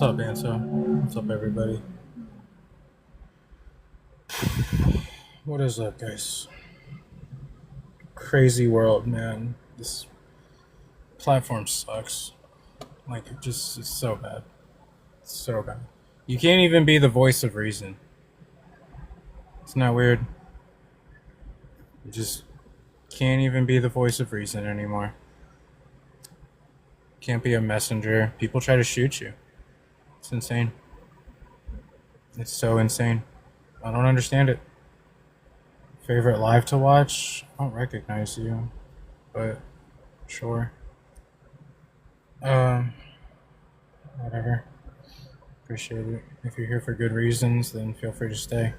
up, Anso? What's up, everybody? What is up, guys? Crazy world, man. This platform sucks. Like, it's so bad. It's so bad. You can't even be the voice of reason. Isn't that weird? You just can't even be the voice of reason anymore. Can't be a messenger. People try to shoot you. It's insane. It's so insane. I don't understand it. Favorite live to watch? I don't recognize you, but sure. Um, Whatever. Appreciate it. If you're here for good reasons, then feel free to stay.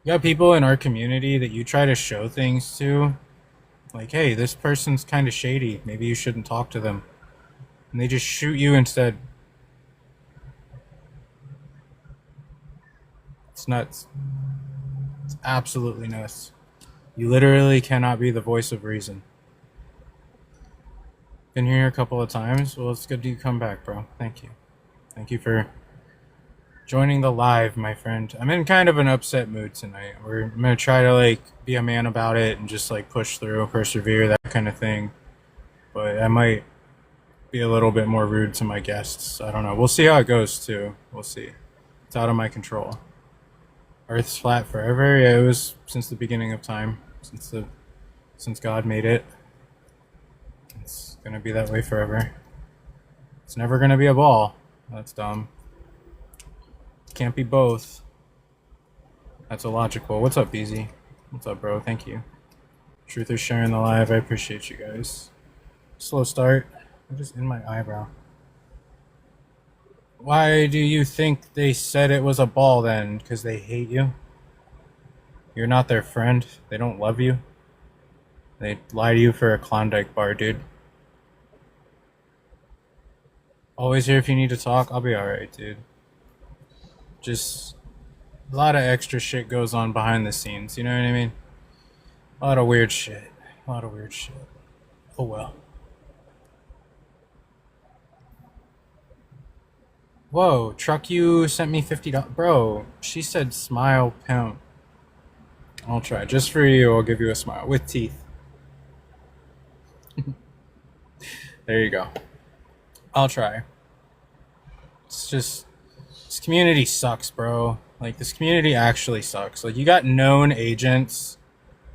You got people in our community that you try to show things to, like, hey, this person's kind of shady. Maybe you shouldn't talk to them. And they just shoot you instead. It's nuts. It's absolutely nuts. You literally cannot be the voice of reason. Been here a couple of times. Well, it's good you come back, bro. Thank you. Thank you for joining the live, my friend. I'm in kind of an upset mood tonight. I'm gonna try to like be a man about it and just like push through, persevere, that kind of thing. But I might be a little bit more rude to my guests. I don't know. We'll see how it goes too. We'll see. It's out of my control. Earth's flat forever. Yeah, it was since the beginning of time. Since God made it. It's gonna be that way forever. It's never gonna be a ball. That's dumb. Can't be both. That's illogical. What's up, BZ? What's up, bro? Thank you. Truthers sharing the live. I appreciate you guys. Slow start. I'm just in my eyebrow. Why do you think they said it was a ball then? Because they hate you? You're not their friend. They don't love you. They lie to you for a Klondike bar, dude. Always here if you need to talk. I'll be alright, dude. Just a lot of extra shit goes on behind the scenes, you know what I mean? A lot of weird shit. A lot of weird shit. Oh well. Whoa, Truck You sent me $50. Bro, she said smile pimp. I'll try. Just for you, I'll give you a smile. With teeth. There you go. I'll try. It's just... This community sucks, bro. Like, this community actually sucks. Like, you got known agents,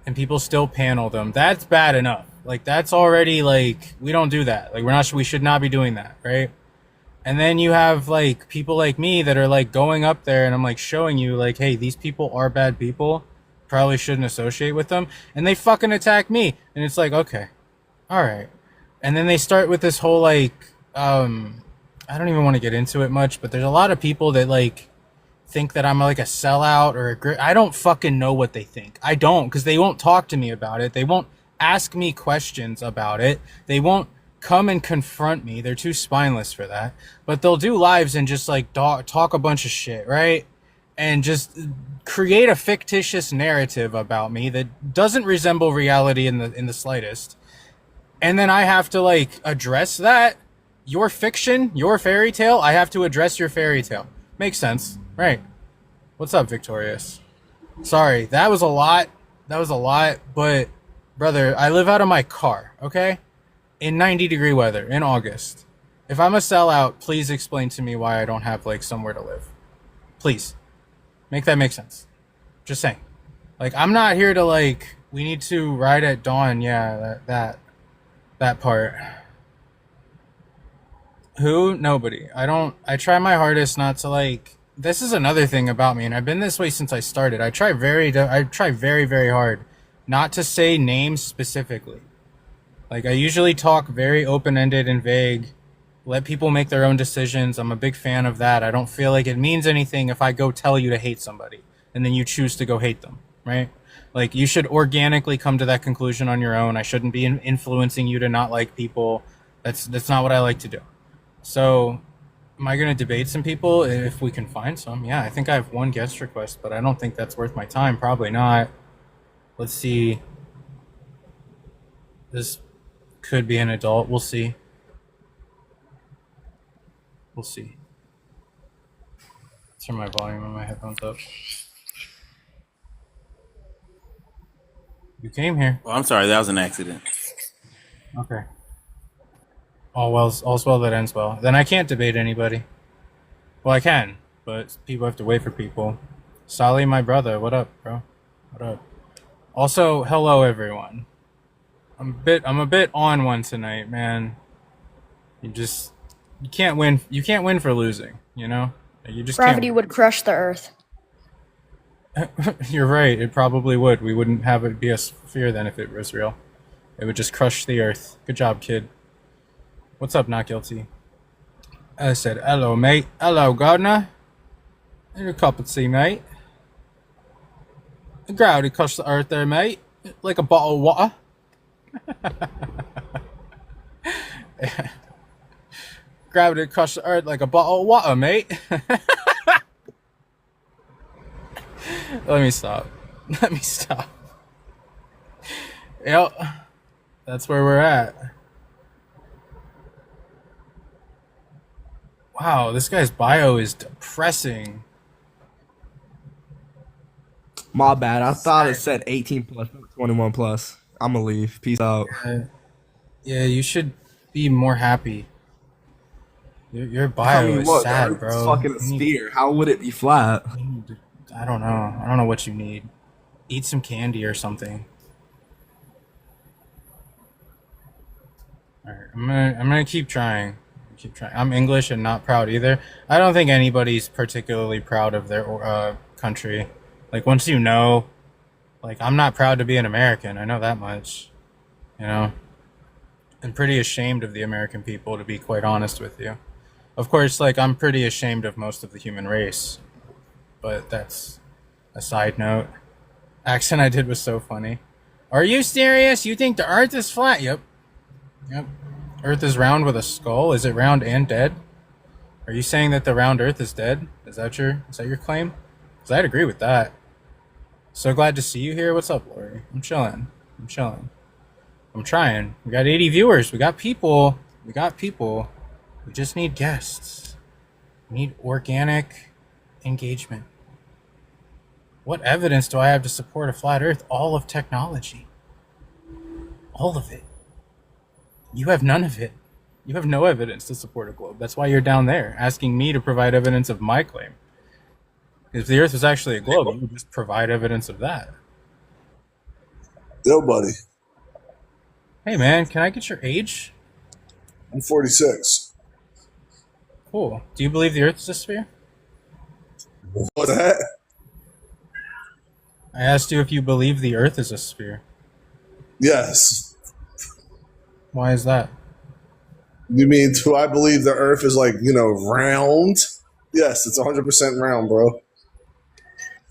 and people still panel them. That's bad enough. Like, that's already, like... We don't do that. Like, we should not be doing that, right? And then you have, like, people like me that are, like, going up there and I'm, like, showing you, like, hey, these people are bad people. Probably shouldn't associate with them. And they fucking attack me. And it's like, okay. Alright. And then they start with this whole, like, I don't even want to get into it much, but there's a lot of people that, like, think that I'm, like, a sellout or I don't fucking know what they think. I don't, because they won't talk to me about it. They won't ask me questions about it. They won't come and confront me. They're too spineless for that. But they'll do lives and just like talk a bunch of shit, right? And just create a fictitious narrative about me that doesn't resemble reality in the slightest. And then I have to like address that. Your fiction, your fairy tale, I have to address your fairy tale. Makes sense, right? What's up, Victorious? Sorry, that was a lot. But brother, I live out of my car, okay? In 90-degree weather, in August. If I'm a sellout, please explain to me why I don't have, like, somewhere to live. Please. Make that make sense. Just saying. Like, I'm not here to, like, we need to ride at dawn. Yeah, that part. Who? Nobody. I try my hardest not to, like, this is another thing about me, and I've been this way since I started. I try very, very hard not to say names specifically. Like, I usually talk very open-ended and vague, let people make their own decisions. I'm a big fan of that. I don't feel like it means anything if I go tell you to hate somebody, and then you choose to go hate them, right? Like, you should organically come to that conclusion on your own. I shouldn't be influencing you to not like people. That's not what I like to do. So, am I going to debate some people if we can find some? Yeah, I think I have one guest request, but I don't think that's worth my time. Probably not. Let's see. This could be an adult. We'll see. We'll see. Turn my volume on my headphones up. You came here. Oh, I'm sorry, that was an accident. Okay. All's well that ends well. Then I can't debate anybody. Well, I can, but people have to wait for people. Sally, my brother, what up, bro? What up? Also, hello everyone. I'm a bit on one tonight, man. You can't win. You can't win for losing. You know, you just Gravity can't. would crush the Earth. You're right. It probably would. We wouldn't have it be a sphere then if it was real. It would just crush the Earth. Good job, kid. What's up, not guilty? I said, hello, mate. Hello, Gardner. Need a cup of tea, mate. Gravity crushed the Earth there, mate. Like a bottle of water. Gravity crushed the Earth like a bottle of water, mate. Let me stop. Let me stop. Yep. That's where we're at. Wow, this guy's bio is depressing. My bad. I thought it said 18 plus, 21 plus. I'm gonna leave. Peace out. Yeah, you should be more happy. Your bio is the sad, Earth bro. is fucking a sphere. How would it be flat? I don't know. I don't know what you need. Eat some candy or something. All right, I'm gonna keep trying. Keep trying. I'm English and not proud either. I don't think anybody's particularly proud of their country. Like once you know, like I'm not proud to be an American. I know that much. You know, I'm pretty ashamed of the American people, to be quite honest with you. Of course, like I'm pretty ashamed of most of the human race, but that's a side note. Accent I did was so funny. Are you serious? You think the Earth is flat? Yep. Yep. Earth is round with a skull. Is it round and dead? Are you saying that the round Earth is dead? Is that your claim? Because I'd agree with that. So glad to see you here. What's up, Lori? I'm chilling. I'm trying. We got 80 viewers. We got people. We just need guests. We need organic engagement. What evidence do I have to support a flat Earth? All of technology. All of it. You have none of it. You have no evidence to support a globe. That's why you're down there, asking me to provide evidence of my claim. If the Earth was actually a globe, you would just provide evidence of that. Yo, buddy. Hey, man, can I get your age? I'm 46. Cool. Do you believe the Earth is a sphere? What's that? I asked you if you believe the Earth is a sphere. Yes. Why is that? You mean, do I believe the Earth is like, round? Yes, it's 100% round, bro.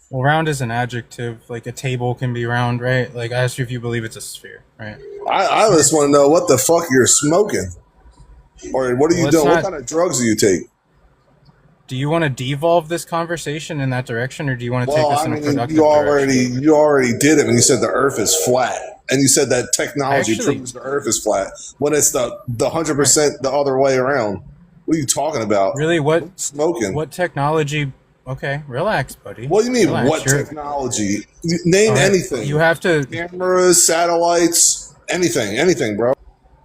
Well, round is an adjective. Like a table can be round, right? Like I asked you if you believe it's a sphere, right? I just want to know what the fuck you're smoking. Or what are you doing? What kind of drugs do you take? Do you want to devolve this conversation in that direction, or do you want to take this in a productive direction? You already did it when you said the Earth is flat. And you said that technology proves the Earth is flat. When it's the 100% the other way around. What are you talking about? Really? What smoking? What technology? Okay, relax, buddy. What do you mean? Relax. What technology? Name anything. You have to cameras, satellites, anything, bro.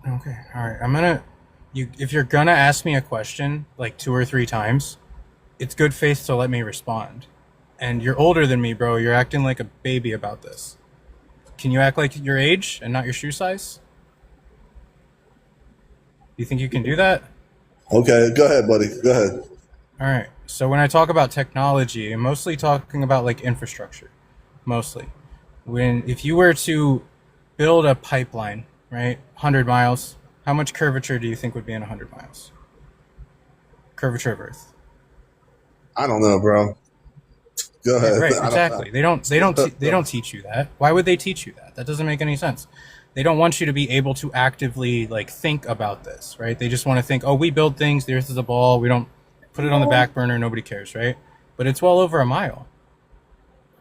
Okay, all right. If you're gonna ask me a question like 2 or 3 times, it's good faith to let me respond. And you're older than me, bro. You're acting like a baby about this. Can you act like your age and not your shoe size? Do you think you can do that? Okay, go ahead, buddy. Go ahead. All right. So when I talk about technology, I'm mostly talking about like infrastructure. Mostly. If you were to build a pipeline, right? 100 miles, how much curvature do you think would be in 100 miles? Curvature of Earth. I don't know, bro. Go ahead. Yeah, right, exactly. They don't teach you that. Why would they teach you that? That doesn't make any sense. They don't want you to be able to actively like think about this, right? They just want to think, oh, we build things, the Earth is a ball, we don't put it on the back burner, nobody cares, right? But it's well over a mile.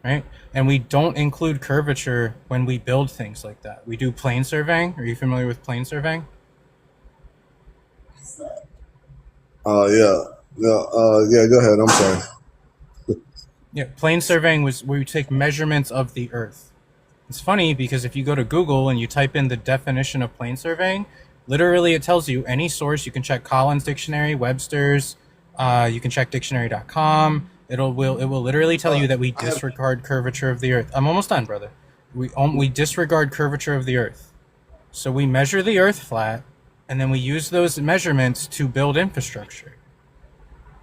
right? And we don't include curvature when we build things like that. We do plane surveying. Are you familiar with plane surveying? Yeah. Yeah, go ahead. I'm sorry. Yeah, plane surveying was where you take measurements of the Earth. It's funny because if you go to Google and you type in the definition of plane surveying, literally it tells you any source. You can check Collins Dictionary, Webster's, you can check dictionary.com. It will literally tell you that we disregard curvature of the Earth. I'm almost done, brother. We disregard curvature of the Earth. So we measure the Earth flat, and then we use those measurements to build infrastructure.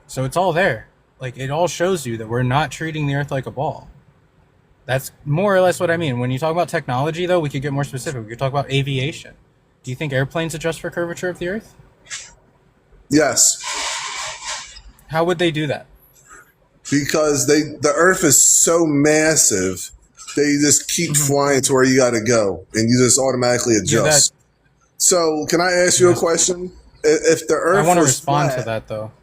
So it's all there. Like, it all shows you that we're not treating the Earth like a ball. That's more or less what I mean. When you talk about technology, though, we could get more specific. We could talk about aviation. Do you think airplanes adjust for curvature of the Earth? Yes. How would they do that? Because the Earth is so massive, they just keep flying to where you got to go, and you just automatically adjust. So, can I ask you a question? If the Earth, I want to was respond flat, to that, though.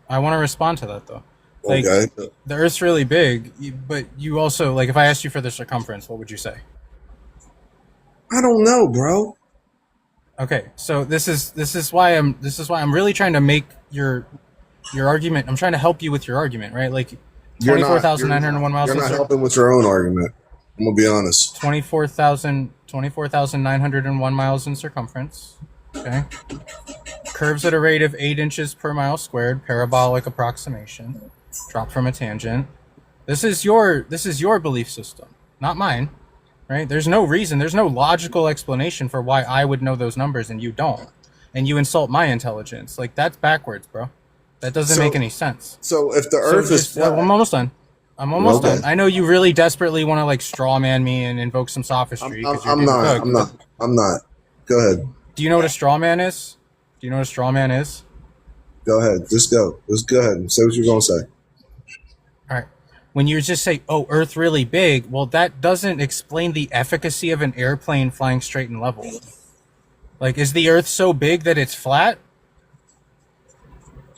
Like, okay. the Earth's really big, but you also, like, if I asked you for the circumference, what would you say? I don't know, bro. Okay, so this is why I'm really trying to make your argument. I'm trying to help you with your argument, right? Like, 24,901 miles. You're not helping with your own argument. I'm gonna be honest. 24,901 miles in circumference. Okay. Curves at a rate of 8 inches per mile squared. Parabolic approximation. Drop from a tangent. This is your belief system, not mine. Right? There's no reason. There's no logical explanation for why I would know those numbers and you don't. And you insult my intelligence. Like, that's backwards, bro. That doesn't make any sense. So if the Earth is flat, I'm almost done. Done. I know you really desperately want to, like, straw man me and invoke some sophistry. I'm not. Go ahead. Do you know what a straw man is? Go ahead. Just go ahead and say what you're gonna say. All right. When you just say, "Oh, Earth really big," well, that doesn't explain the efficacy of an airplane flying straight and level. Like, is the Earth so big that it's flat,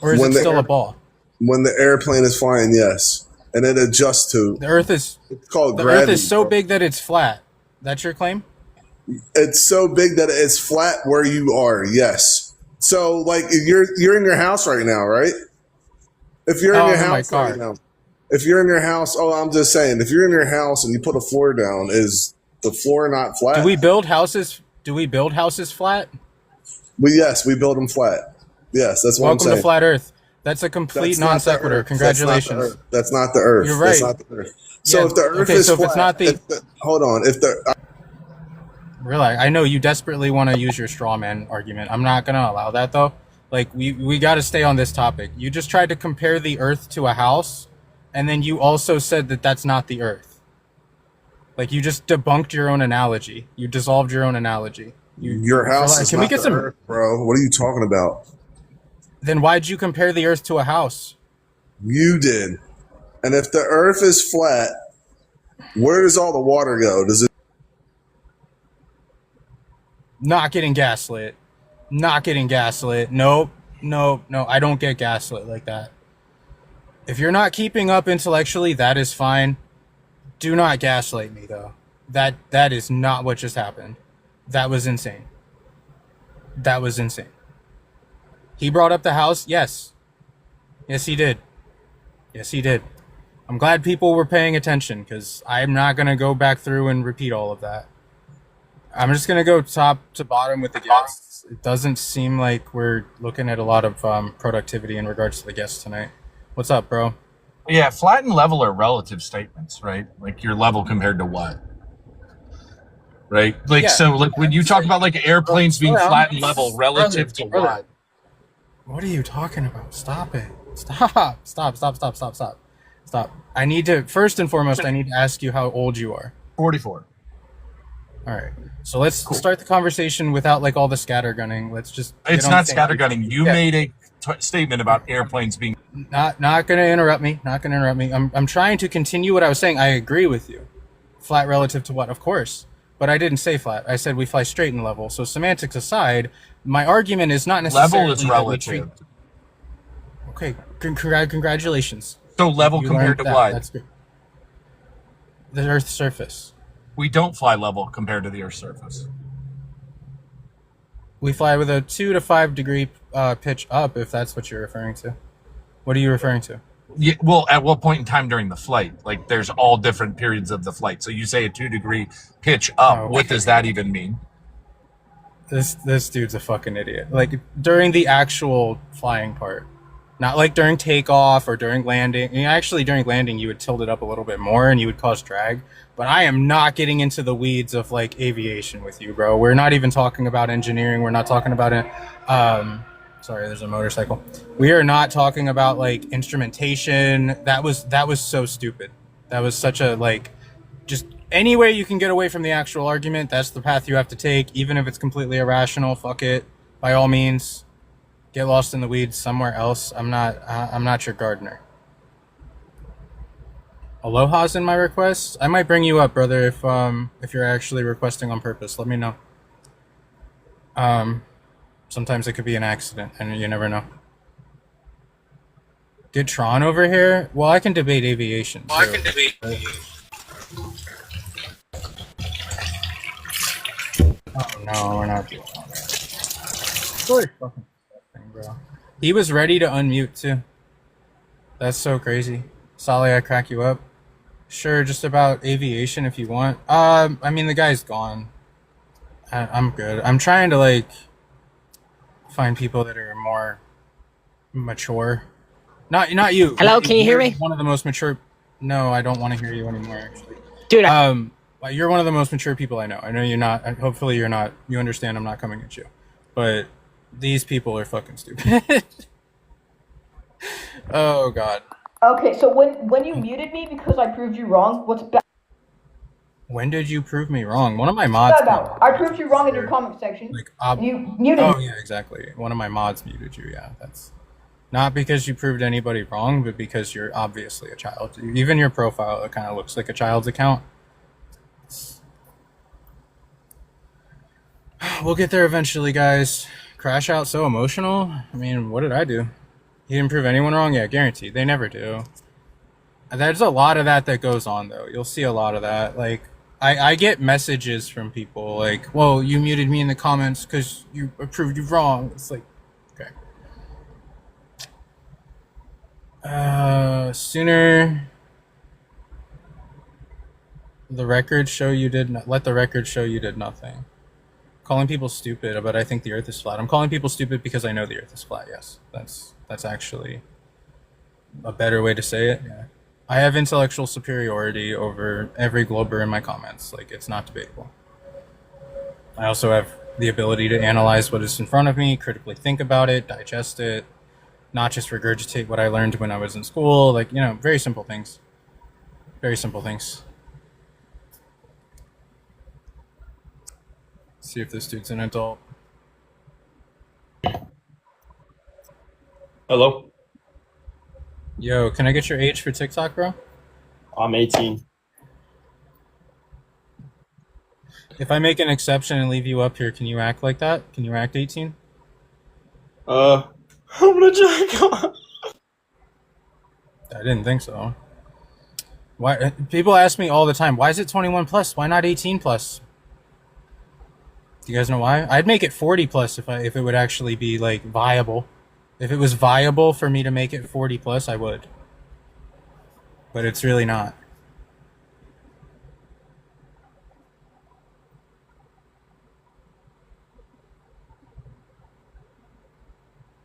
or is it still a ball? When the airplane is flying, yes, and it adjusts to the Earth is. It's called the gravity. Earth is so big that it's flat. That's your claim? It's so big that it's flat where you are. Yes. So, like, you're in your house right now, right? If you're in your house right now. If you're in your house, I'm just saying, if you're in your house and you put a floor down, is the floor not flat? Do we build houses flat? Yes, we build them flat. Yes, that's what I'm saying. Welcome to Flat Earth. That's a complete non sequitur. Congratulations. That's not the Earth. You're right. That's not the Earth. So if the Earth is flat, if it's not hold on. Really, I know you desperately want to use your straw man argument. I'm not going to allow that, though. Like, we got to stay on this topic. You just tried to compare the Earth to a house, and then you also said that that's not the Earth. Like, you just debunked your own analogy. You dissolved your own analogy. Your house is not the Earth, bro. What are you talking about? Then why'd you compare the Earth to a house? You did. And if the Earth is flat, where does all the water go? Does it? Not getting gaslit. Nope. I don't get gaslit like that. If you're not keeping up intellectually, that is fine. Do not gaslight me, though. That is not what just happened. That was insane. He brought up the house. Yes, he did. I'm glad people were paying attention, because I'm not going to go back through and repeat all of that. I'm just going to go top to bottom with the guests. It doesn't seem like we're looking at a lot of productivity in regards to the guests tonight. What's up, bro? Yeah, flat and level are relative statements, right? Like, your level compared to what? Right? Like, so like when you talk about like airplanes being flat and level relative to what? What are you talking about? Stop it. Stop. I need to, first and foremost, I need to ask you how old you are. 44. All right. So let's start the conversation without like all the scattergunning. Let's just. It's not scattergunning. You made a statement about airplanes being. Not going to interrupt me. I'm trying to continue what I was saying. I agree with you. Flat relative to what? Of course. But I didn't say flat. I said we fly straight and level. So semantics aside, my argument is not necessarily level is relative. Okay. Congratulations. So level compared to what? That's good. The Earth's surface. We don't fly level compared to the Earth's surface. We fly with a 2 to 5 degree pitch up, if that's what you're referring to. What are you referring to? Yeah, well, at what point in time during the flight? Like, there's all different periods of the flight. So you say a 2 degree pitch up. Oh. What does that even mean? This dude's a fucking idiot. Like, during the actual flying part. Not like during takeoff or during landing. I mean, actually, during landing, you would tilt it up a little bit more and you would cause drag. But I am not getting into the weeds of, like, aviation with you, bro. We're not even talking about engineering. We're not talking about it. Sorry, there's a motorcycle. We are not talking about, like, instrumentation. That was so stupid. That was such a, like, just any way you can get away from the actual argument, that's the path you have to take, even if it's completely irrational. Fuck it. By all means, get lost in the weeds somewhere else. I'm not your gardener. Aloha's in my request. I might bring you up, brother, if you're actually requesting on purpose. Let me know. Sometimes it could be an accident, and you never know. Get Tron over here? Well, I can debate aviation. Well, I can debate. Oh no, we're not doing all that. Story fucking thing, bro. He was ready to unmute too. That's so crazy. Solly, I crack you up. Sure, just about aviation if you want. I mean, the guy's gone. I'm good. I'm trying to, like, find people that are more mature. Not you. Hello, can you hear me? One of the most mature. No, I don't want to hear you anymore, actually. Dude, You're one of the most mature people I know. I know you're not. Hopefully, you're not. You understand I'm not coming at you. But these people are fucking stupid. Oh, God. Okay, so when you muted me because I proved you wrong, what's bad? When did you prove me wrong? One of my mods. About? I proved you wrong in your comment section. Like, and you muted. Oh yeah, exactly. One of my mods muted you. Yeah, that's not because you proved anybody wrong, but because you're obviously a child. Even your profile, it kind of looks like a child's account. We'll get there eventually, guys. Crash out so emotional. I mean, what did I do? You didn't prove anyone wrong? Yeah, guaranteed. They never do. There's a lot of that goes on, though. You'll see a lot of that. Like, I get messages from people like, well, you muted me in the comments because you proved you wrong. It's like, okay. Sooner the record show you did not, let the record show you did nothing. Calling people stupid, but I think the earth is flat. I'm calling people stupid because I know the earth is flat, yes. That's actually a better way to say it. Yeah. I have intellectual superiority over every glober in my comments. Like, it's not debatable. I also have the ability to analyze what is in front of me, critically think about it, digest it, not just regurgitate what I learned when I was in school. Like, you know, very simple things. Very simple things. See if this dude's an adult. Hello? Yo, can I get your age for TikTok, bro? I'm 18. If I make an exception and leave you up here, can you act like that? Can you act 18? I'm gonna jack off. I didn't think so. Why? People ask me all the time, why is it 21 plus? Why not 18 plus? Do you guys know why? I'd make it 40 plus if it would actually be, like, viable. If it was viable for me to make it 40 plus, I would. But it's really not.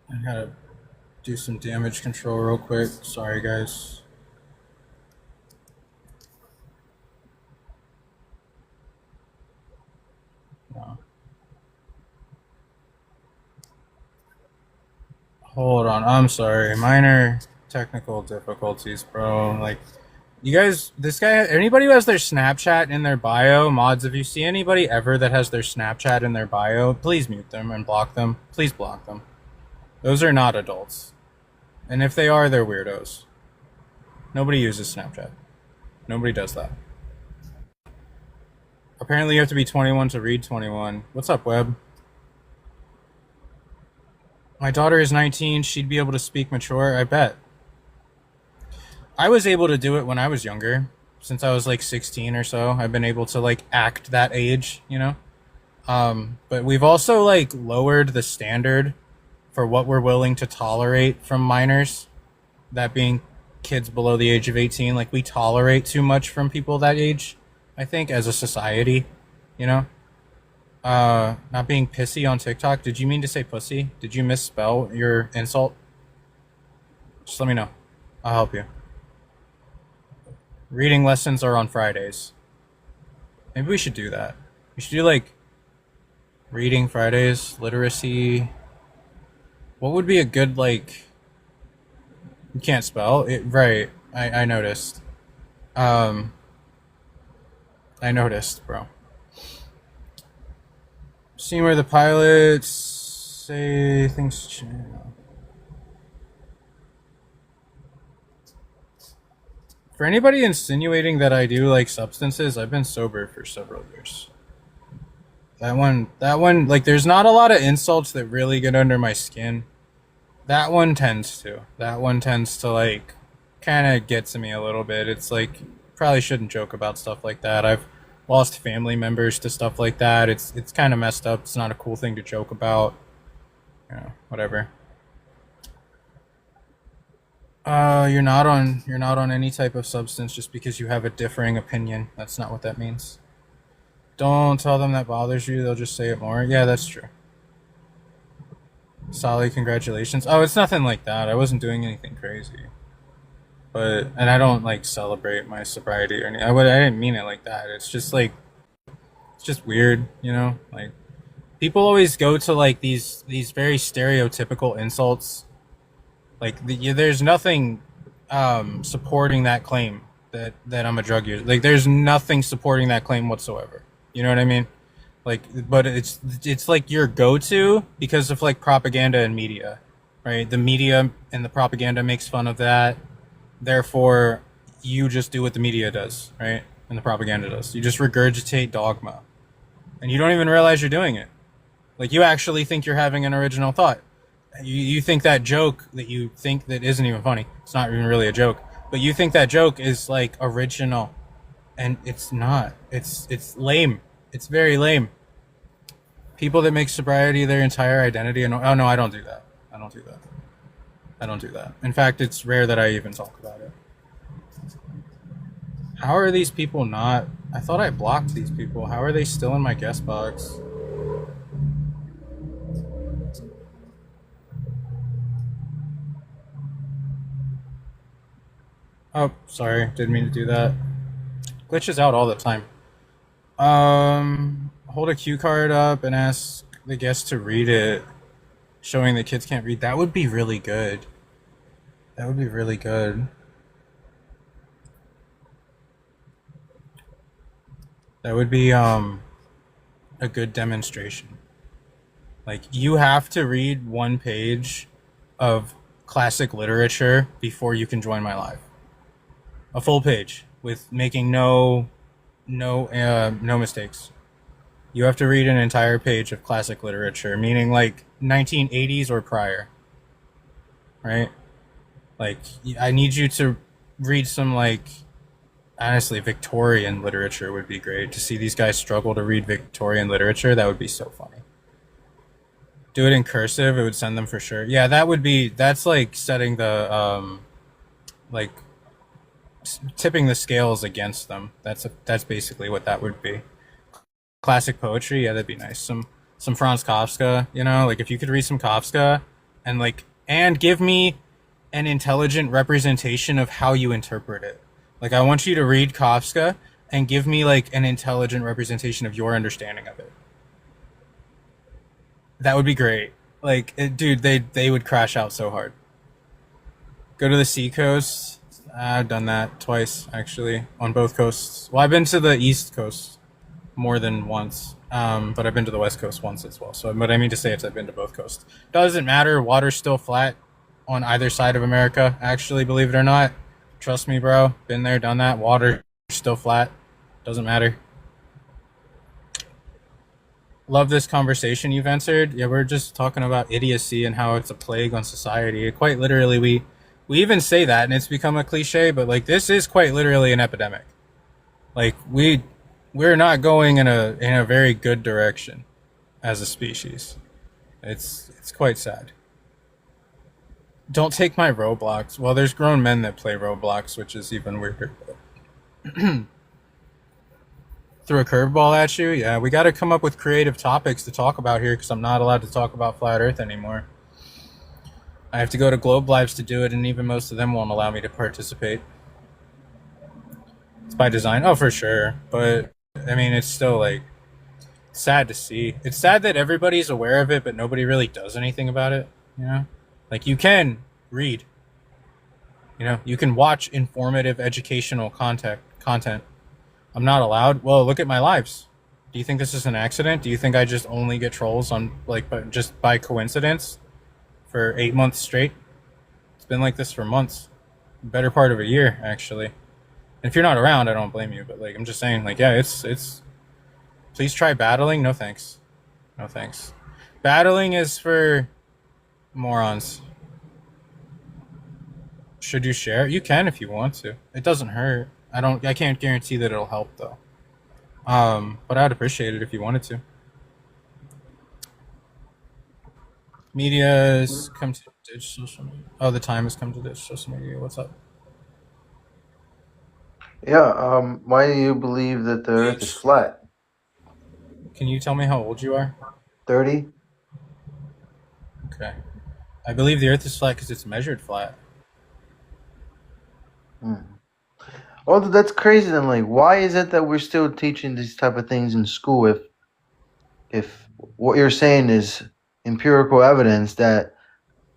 I gotta do some damage control real quick. Sorry, guys. No. Hold on, I'm sorry. Minor technical difficulties, bro. Like, you guys, this guy, anybody who has their Snapchat in their bio, mods, if you see anybody ever that has their Snapchat in their bio, please mute them and block them. Please block them. Those are not adults. And if they are, they're weirdos. Nobody uses Snapchat. Nobody does that. Apparently you have to be 21 to read 21. What's up, Web? My daughter is 19. She'd be able to speak mature, I bet. I was able to do it when I was younger. since I was like 16 or so. I've been able to like act that age, you know. But we've also like lowered the standard for what we're willing to tolerate from minors, that being kids below the age of 18. Like, we tolerate too much from people that age, I think, as a society, you know. Not being pissy on TikTok. Did you mean to say pussy? Did you misspell your insult? Just let me know. I'll help you. Reading lessons are on Fridays. Maybe we should do that. We should do like reading Fridays, literacy. What would be a good, like, you can't spell it, right? I noticed. I noticed, bro. Seeing where the pilots say things change. For anybody insinuating that I do like substances, I've been sober for several years. That one, like, there's not a lot of insults that really get under my skin. That one tends to. That one tends to, like, kind of get to me a little bit. It's like, probably shouldn't joke about stuff like that. I've lost family members to stuff like that. It's kind of messed up. It's not a cool thing to joke about. You know, whatever. You're not on any type of substance just because you have a differing opinion. That's not what that means. Don't tell them that bothers you. They'll just say it more. Yeah, that's true. Solly, congratulations. Oh, it's nothing like that. I wasn't doing anything crazy. And I don't like celebrate my sobriety or anything. I didn't mean it like that. It's just like, it's just weird, you know? Like, people always go to like these very stereotypical insults. Like, there's nothing supporting that claim that I'm a drug user. Like, there's nothing supporting that claim whatsoever. You know what I mean? Like, but it's like your go-to because of like propaganda and media, right? The media and the propaganda makes fun of that. Therefore, you just do what the media does, right? And the propaganda does. You just regurgitate dogma. And you don't even realize you're doing it. Like, you actually think you're having an original thought. You think that joke that you think that isn't even funny. It's not even really a joke. But you think that joke is, like, original. And it's not. It's lame. It's very lame. People that make sobriety their entire identity and, oh, no, I don't do that. I don't do that. I don't do that. In fact, it's rare that I even talk about it. How are these people not... I thought I blocked these people. How are they still in my guest box? Oh, sorry. Didn't mean to do that. Glitches out all the time. Hold a cue card up and ask the guest to read it, showing that kids can't read. That would be really good. That would be really good. That would be a good demonstration. Like, you have to read one page of classic literature before you can join my live. A full page with making no mistakes. You have to read an entire page of classic literature, meaning like 1980s or prior, right? Like, I need you to read some, like, honestly, Victorian literature would be great. To see these guys struggle to read Victorian literature, that would be so funny. Do it in cursive, it would send them for sure. Yeah, that's like setting the, like, tipping the scales against them. That's basically what that would be. Classic poetry, yeah, that'd be nice. Some Franz Kafka, you know, like, if you could read some Kafka and give me an intelligent representation of how you interpret it. Like, I want you to read Kafka and give me like an intelligent representation of your understanding of it. That would be great. Like, dude, they would crash out so hard. Go to the Seacoast. I've done that twice, actually, on both coasts. Well, I've been to the East Coast more than once, but I've been to the West Coast once as well. So what I mean to say is I've been to both coasts. Doesn't matter. Water's still flat on either side of America, actually, believe it or not. Trust me, bro. Been there, done that. Water's still flat. Doesn't matter. Love this conversation you've answered. Yeah, we're just talking about idiocy and how it's a plague on society. Quite literally, we even say that, and it's become a cliche, but like, this is quite literally an epidemic. Like we're not going in a very good direction as a species. It's quite sad. Don't take my Roblox. Well, there's grown men that play Roblox, which is even weirder. Throw a curveball at you? Yeah, we got to come up with creative topics to talk about here because I'm not allowed to talk about Flat Earth anymore. I have to go to Globe Lives to do it, and even most of them won't allow me to participate. It's by design. Oh, for sure. But, I mean, it's still, like, sad to see. It's sad that everybody's aware of it, but nobody really does anything about it, you know? Like, you can read. You know, you can watch informative, educational content. I'm not allowed. Well, look at my lives. Do you think this is an accident? Do you think I just only get trolls on, like, but just by coincidence for 8 months straight? It's been like this for months. Better part of a year, actually. And if you're not around, I don't blame you. But, like, I'm just saying, like, yeah, it's... Please try battling. No thanks. No thanks. Battling is for morons. Should you share it? You can if you want to. It doesn't hurt. I can't guarantee that it'll help though. But I'd appreciate it if you wanted to. Media's come to ditch social media. Oh, the time has come to ditch social media. What's up? Yeah, why do you believe that the Earth is flat? Can you tell me how old you are? 30? Okay. I believe the Earth is flat because it's measured flat. Well, that's crazy then. Like, why is it that we're still teaching these type of things in school if what you're saying is empirical evidence that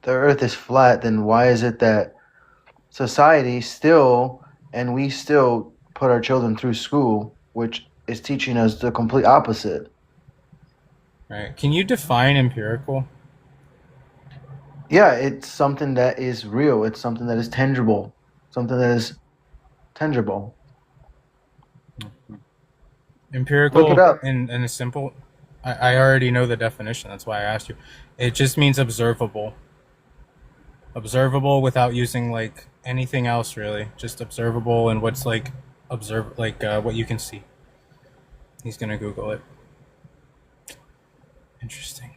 the Earth is flat, then why is it that society still, and we still put our children through school, which is teaching us the complete opposite? Right. Can you define empirical? Yeah, it's something that is real. It's something that is tangible. Something that is tangible. Empirical Look it up. in a simple... I already know the definition. That's why I asked you. It just means observable. Observable without using, like, anything else, really. Just observable and what's, like, what you can see. He's gonna Google it. Interesting.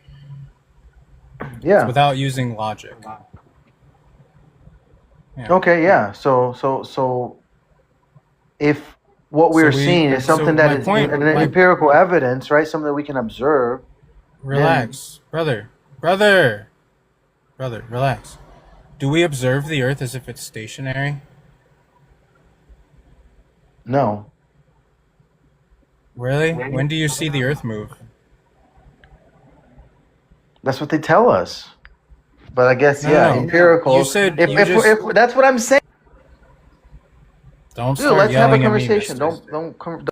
Yeah. It's without using logic. Yeah. Okay, yeah. So if what we're seeing is something that is empirical evidence, right? Something that we can observe. Relax, brother, relax. Do we observe the Earth as if it's stationary? No. Really? When do you see the Earth move? That's what they tell us. But I guess, No. empirical. You said if that's what I'm saying. Don't Dude, start let's have a yelling at me, conversation. mister. Don't.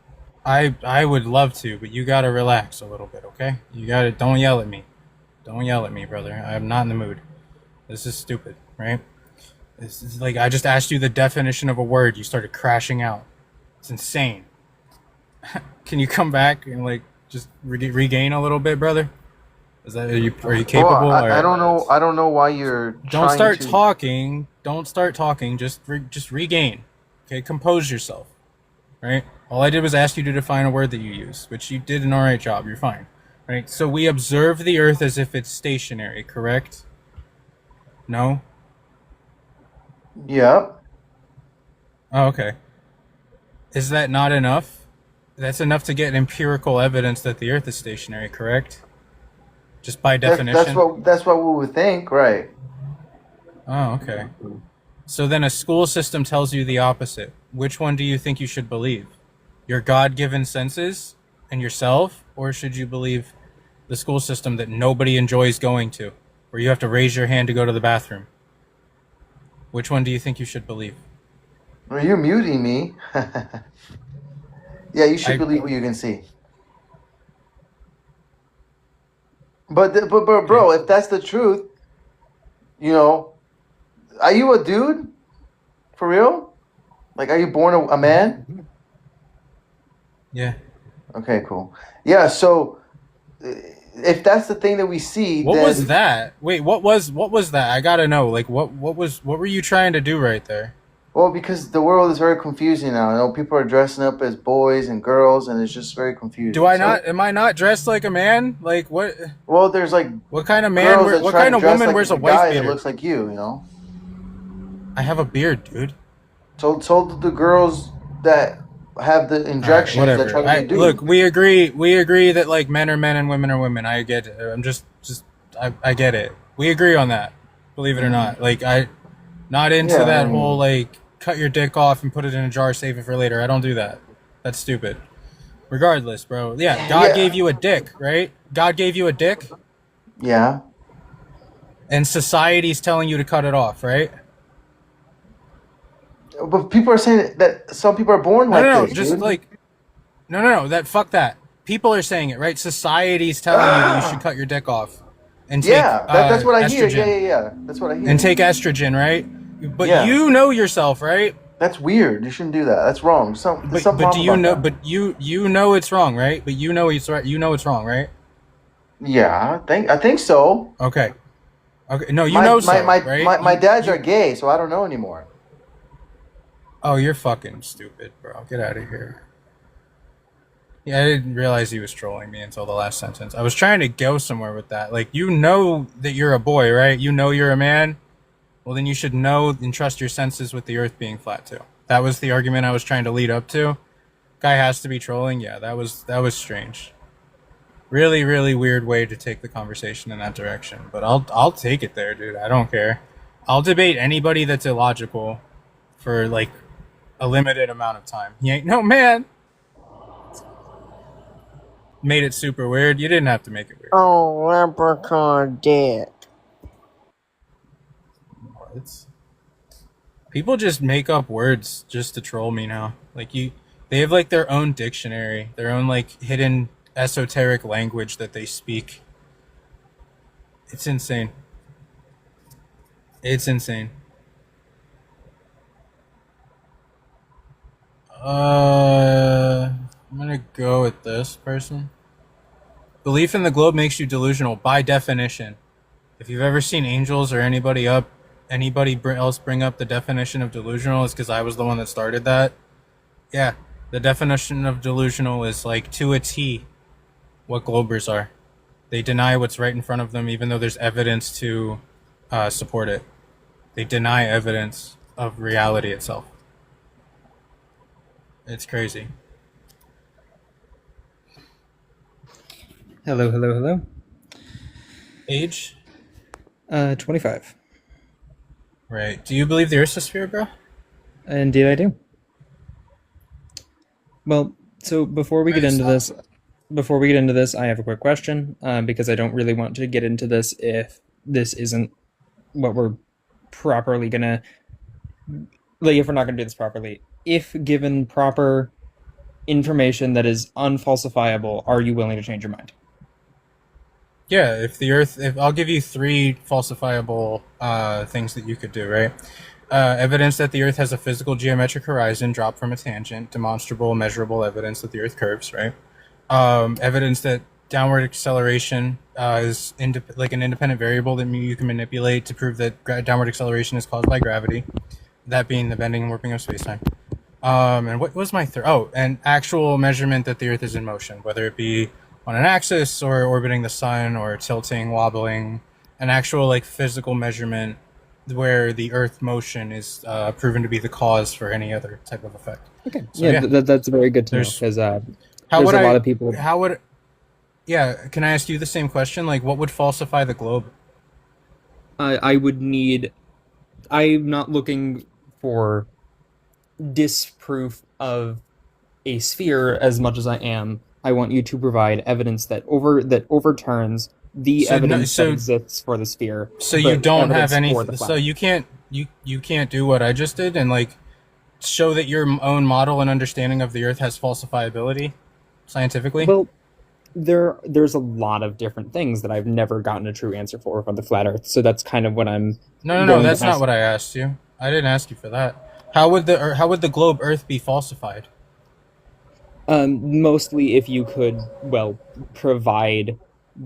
I would love to, but you gotta relax a little bit, okay? Don't yell at me. Don't yell at me, brother. I'm not in the mood. This is stupid, right? This is like, I just asked you the definition of a word. You started crashing out. It's insane. Can you come back and, like, just regain a little bit, brother? Are you capable? Well, I don't know. I don't know why you're. Don't start talking. Don't start talking. Just regain. Okay, compose yourself. Right. All I did was ask you to define a word that you use, which you did an alright job. You're fine. Right. So we observe the Earth as if it's stationary. Correct? No. Yeah. Oh, okay. Is that not enough? That's enough to get empirical evidence that the Earth is stationary. Correct? Just by definition. That's what we would think, right? Oh, okay. So then a school system tells you the opposite. Which one do you think you should believe? Your God-given senses and yourself? Or should you believe the school system that nobody enjoys going to, where you have to raise your hand to go to the bathroom? Which one do you think you should believe? Well, you're muting me. Yeah, you should believe what you can see. But bro, if that's the truth, are you a dude? For real? Like, are you born a man? Yeah. Okay, cool. Yeah, so if that's the thing that we see, what was that? Wait, what was that? I gotta know. Like, what were you trying to do right there? Well, because the world is very confusing now. You know, people are dressing up as boys and girls, and it's just very confusing. Do I not? Am I not dressed like a man? Like what? Well, there's like what kind of man? What kind of woman wears a wife beater? That looks like you. You know. I have a beard, dude. So the girls that have the injections that try to do. Look, we agree that like men are men and women are women. I get it. I'm just I get it. We agree on that. Believe it or not. Like not into that whole like cut your dick off and put it in a jar, save it for later. I don't do that. That's stupid. Regardless, bro. Yeah, God gave you a dick, right? God gave you a dick. Yeah. And society's telling you to cut it off, right? But people are saying that some people are born like this. No, just like no. That fuck that. People are saying it, right? Society's telling you that you should cut your dick off. And take, that's what I hear. Estrogen. Yeah. That's what I hear. And take estrogen, right? But you know yourself, right? That's weird. You shouldn't do that. That's wrong. But do you know? That. But you know it's wrong, right? But you know it's right. You know it's wrong, right? Yeah, I think so. Okay. No, you know so, right? My dads are gay, so I don't know anymore. Oh, you're fucking stupid, bro. Get out of here. Yeah, I didn't realize he was trolling me until the last sentence. I was trying to go somewhere with that. Like, you know that you're a boy, right? You know you're a man. Well, then you should know and trust your senses with the earth being flat, too. That was the argument I was trying to lead up to. Guy has to be trolling. Yeah, that was strange. Really, really weird way to take the conversation in that direction. But I'll take it there, dude. I don't care. I'll debate anybody that's illogical for, like, a limited amount of time. He ain't no man. Made it super weird. You didn't have to make it weird. Oh, leprechaun dick. What? People just make up words just to troll me now. Like they have like their own dictionary, their own like hidden esoteric language that they speak. It's insane. It's insane. I'm gonna go with this person. Belief in the globe makes you delusional by definition. If you've ever seen angels or anybody else bring up the definition of delusional, it's because I was the one that started that. Yeah, the definition of delusional is like to a T what globers are. They deny what's right in front of them even though there's evidence to support it. They deny evidence of reality itself. It's crazy. Hello. Age? 25. Right. Do you believe the Earth's a sphere, bro? Indeed I do. Well, so before we get into this, I have a quick question, because I don't really want to get into this if this isn't what we're properly gonna, like, if we're not gonna do this properly. If given proper information that is unfalsifiable, are you willing to change your mind? Yeah, if I'll give you 3 falsifiable things that you could do, right? Evidence that the Earth has a physical geometric horizon dropped from a tangent, demonstrable, measurable evidence that the Earth curves, right? Evidence that downward acceleration is an independent variable that you can manipulate to prove that downward acceleration is caused by gravity, that being the bending and warping of spacetime. And what was my third? Oh, and actual measurement that the Earth is in motion, whether it be on an axis or orbiting the sun or tilting, wobbling, an actual like physical measurement where the Earth motion is proven to be the cause for any other type of effect. Okay, so, yeah, that's very good to know because there's a lot of people. Can I ask you the same question? Like, what would falsify the globe? I would need. I'm not looking for disproof of a sphere as much as I am. I want you to provide evidence that overturns the evidence that exists for the sphere. So you don't have any. So you can't do what I just did and like show that your own model and understanding of the Earth has falsifiability scientifically. Well, there's a lot of different things that I've never gotten a true answer for the flat Earth. So that's kind of what I'm. No. That's not what I asked you. I didn't ask you for that. How would the globe Earth be falsified? Mostly if you could, provide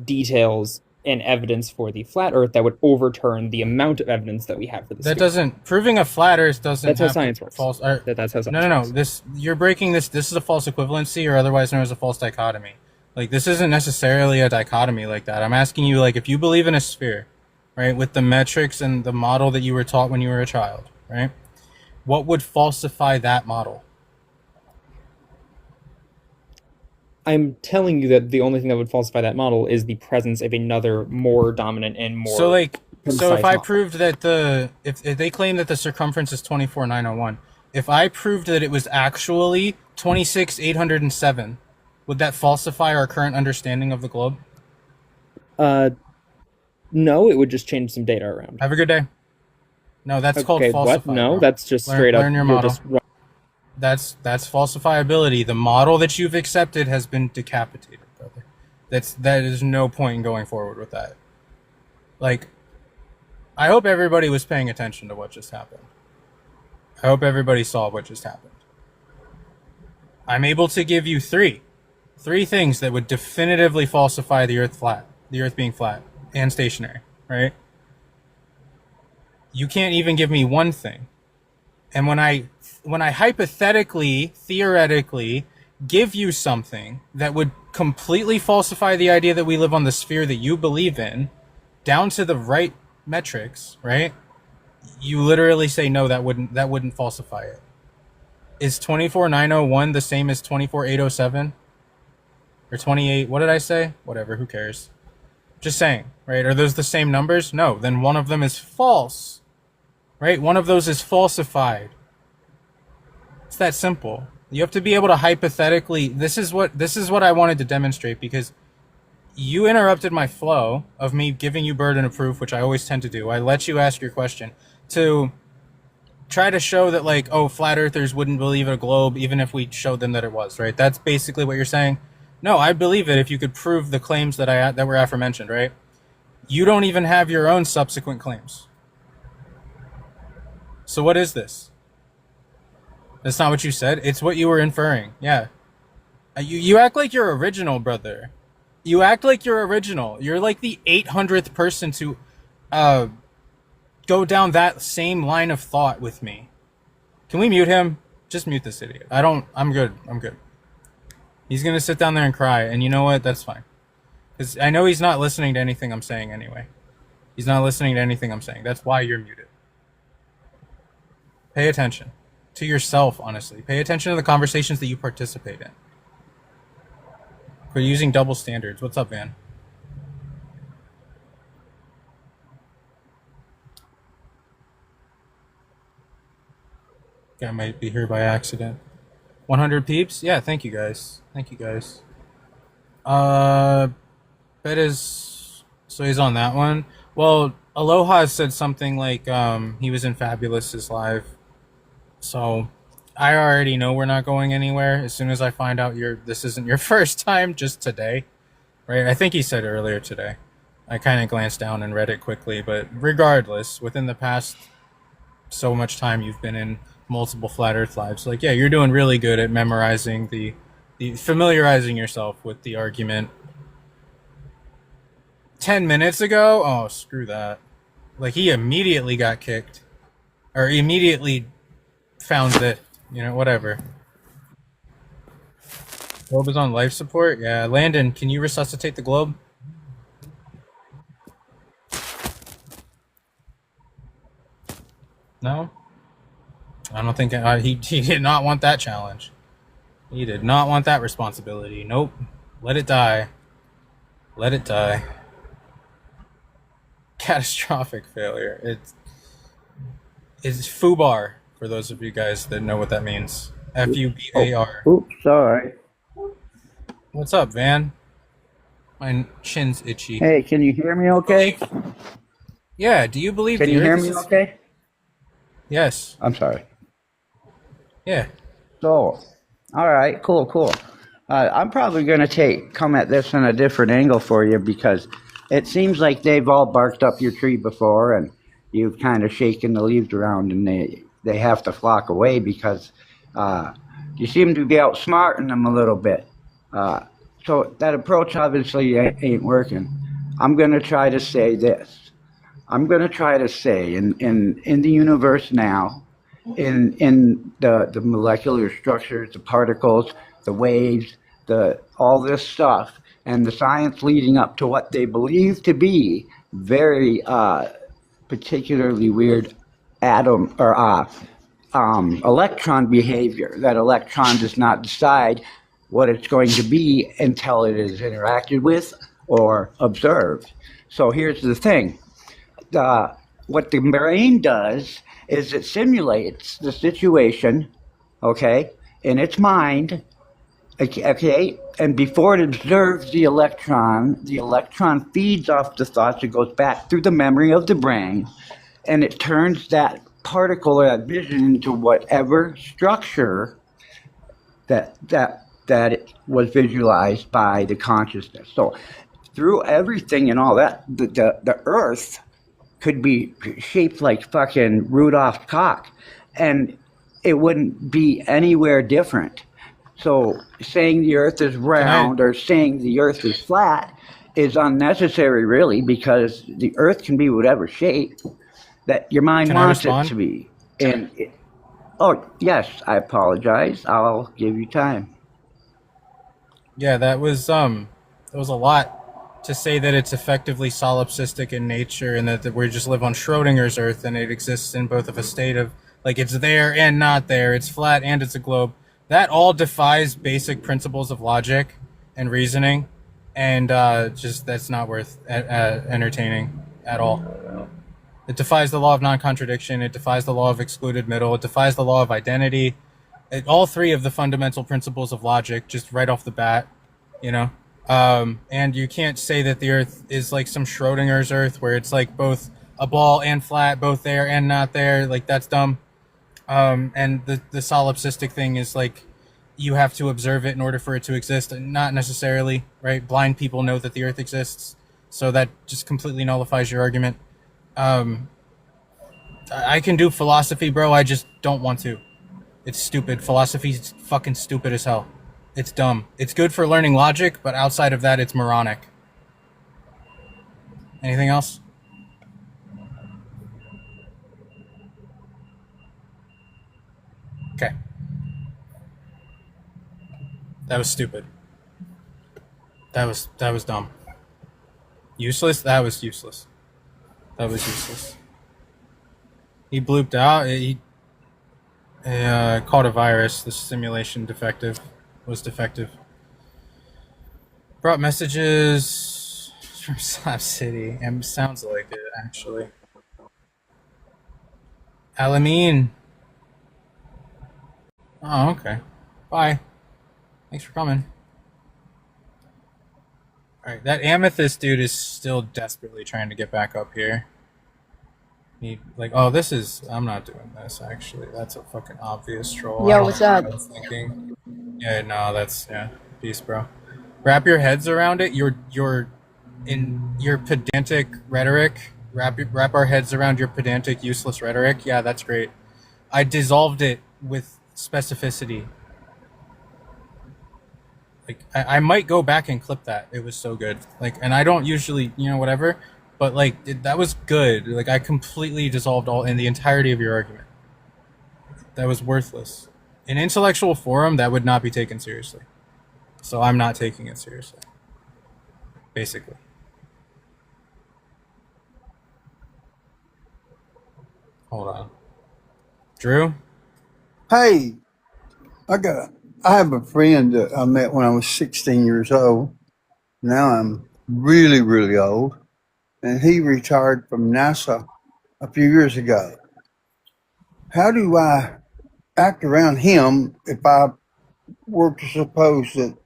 details in evidence for the flat Earth that would overturn the amount of evidence that we have for the That sphere. doesn't proving a flat Earth doesn't. That's how science works. False. That's how science No. works. This you're breaking this. This is a false equivalency, or otherwise known as a false dichotomy. Like this isn't necessarily a dichotomy like that. I'm asking you, like, if you believe in a sphere, right, with the metrics and the model that you were taught when you were a child, right, what would falsify that model? I'm telling you that the only thing that would falsify that model is the presence of another more dominant and more. So if I model. proved that if they claim that the circumference is 24,901, if I proved that it was actually 26,807, would that falsify our current understanding of the globe? No, it would just change some data around. Have a good day. No, that's called What? falsify. No, bro. that's just straight up. Learn your you're model. just- That's falsifiability. The model that you've accepted has been decapitated, brother. That is no point in going forward with that. Like, I hope everybody was paying attention to what just happened. I hope everybody saw what just happened. I'm able to give you three things that would definitively falsify the Earth being flat and stationary, right? You can't even give me one thing. And when I hypothetically, theoretically give you something that would completely falsify the idea that we live on the sphere that you believe in, down to the right metrics, right? You literally say no, that wouldn't falsify it. Is 24,901 the same as 24,807? Or 28, what did I say? Whatever, who cares? Just saying, right? Are those the same numbers? No, then one of them is false. Right? One of those is falsified. It's that simple. You have to be able to hypothetically, this is what I wanted to demonstrate, because you interrupted my flow of me giving you burden of proof, which I always tend to do. I let you ask your question to try to show that, like, oh, flat earthers wouldn't believe a globe even if we showed them that it was, right? That's basically what you're saying. No, I believe it if you could prove the claims that were aforementioned, right? You don't even have your own subsequent claims. So what is this? That's not what you said. It's what you were inferring. Yeah. You act like you're original, brother. You act like you're original. You're like the 800th person to go down that same line of thought with me. Can we mute him? Just mute this idiot. I'm good. He's going to sit down there and cry. And you know what? That's fine. Because I know he's not listening to anything I'm saying anyway. He's not listening to anything I'm saying. That's why you're muted. Pay attention to yourself, honestly. Pay attention to the conversations that you participate in. We're using double standards. What's up, Van? I might be here by accident. 100 peeps? Yeah, thank you guys. Bet is... So he's on that one. Well, Aloha said something like he was in Fabulous's live. So I already know we're not going anywhere. As soon as I find out this isn't your first time, just today, right? I think he said earlier today. I kind of glanced down and read it quickly, but regardless, within the past so much time you've been in multiple Flat Earth lives, like, yeah, you're doing really good at memorizing the familiarizing yourself with the argument. 10 minutes ago? Oh, screw that. Like, he immediately got kicked. Or immediately found that, whatever. Globe is on life support? Yeah, Landon, can you resuscitate the globe? No? I don't think he did not want that challenge. He did not want that responsibility. Nope. Let it die. Let it die. Catastrophic failure. It's FUBAR, for those of you guys that know what that means. FUBAR. Oops, sorry. What's up, Van? My chin's itchy. Hey, can you hear me okay? Yeah, do you believe Can you hear me okay? Yes. I'm sorry. Yeah. So, all right, cool. I'm probably going to come at this in a different angle for you, because it seems like they've all barked up your tree before, and you've kind of shaken the leaves around, and they have to flock away because you seem to be outsmarting them a little bit. So that approach obviously ain't working. I'm going to try to say this. I'm going to try to say in the universe now, in the molecular structures, the particles, the waves, all this stuff, and the science leading up to what they believe to be very particularly weird atom or electron behavior. That electron does not decide what it's going to be until it is interacted with or observed. So here's the thing. What the brain does is it simulates the situation, okay, in its mind, okay, and before it observes the electron feeds off the thoughts. It goes back through the memory of the brain, and it turns that particle or that vision into whatever structure that it was visualized by the consciousness. So through everything and all that, the Earth could be shaped like fucking Rudolph's cock, and it wouldn't be anywhere different. So saying the Earth is round or saying the Earth is flat is unnecessary, really, because the Earth can be whatever shape that your mind wants it to be. And oh yes, I apologize. I'll give you time. Yeah, that was a lot to say that it's effectively solipsistic in nature and that we just live on Schrodinger's Earth and it exists in both of a state of like it's there and not there, it's flat and it's a globe. That all defies basic principles of logic and reasoning, and just that's not worth entertaining at all. It defies the law of non-contradiction, it defies the law of excluded middle, it defies the law of identity. All three of the fundamental principles of logic, just right off the bat, you know? And you can't say that the Earth is like some Schrodinger's Earth where it's like both a ball and flat, both there and not there. Like, that's dumb. And the solipsistic thing is like you have to observe it in order for it to exist. Not necessarily, right? Blind people know that the Earth exists, so that just completely nullifies your argument. I can do philosophy, bro. I just don't want to. It's stupid. Philosophy's fucking stupid as hell. It's dumb. It's good for learning logic, but outside of that, it's moronic. Anything else? Okay. That was stupid. That was dumb. Useless? That was useless. That was useless. He blooped out. He called a virus. The simulation was defective. Brought messages from Slap City. And sounds like it, actually. Alameen. Oh, okay. Bye. Thanks for coming. Alright, that Amethyst dude is still desperately trying to get back up here. I'm not doing this, actually. That's a fucking obvious troll. Yo, what's up? Peace, bro. Wrap your heads around it. Your pedantic rhetoric. Wrap our heads around your pedantic, useless rhetoric. Yeah, that's great. I dissolved it with specificity. Like, I might go back and clip that. It was so good. Like, and I don't usually, whatever. But, like, that was good. Like, I completely dissolved in the entirety of your argument. That was worthless. In intellectual forum, that would not be taken seriously. So I'm not taking it seriously. Basically. Hold on. Drew? Hey, I have a friend that I met when I was 16 years old. Now I'm really, really old. And he retired from NASA a few years ago. How do I act around him if I were to suppose that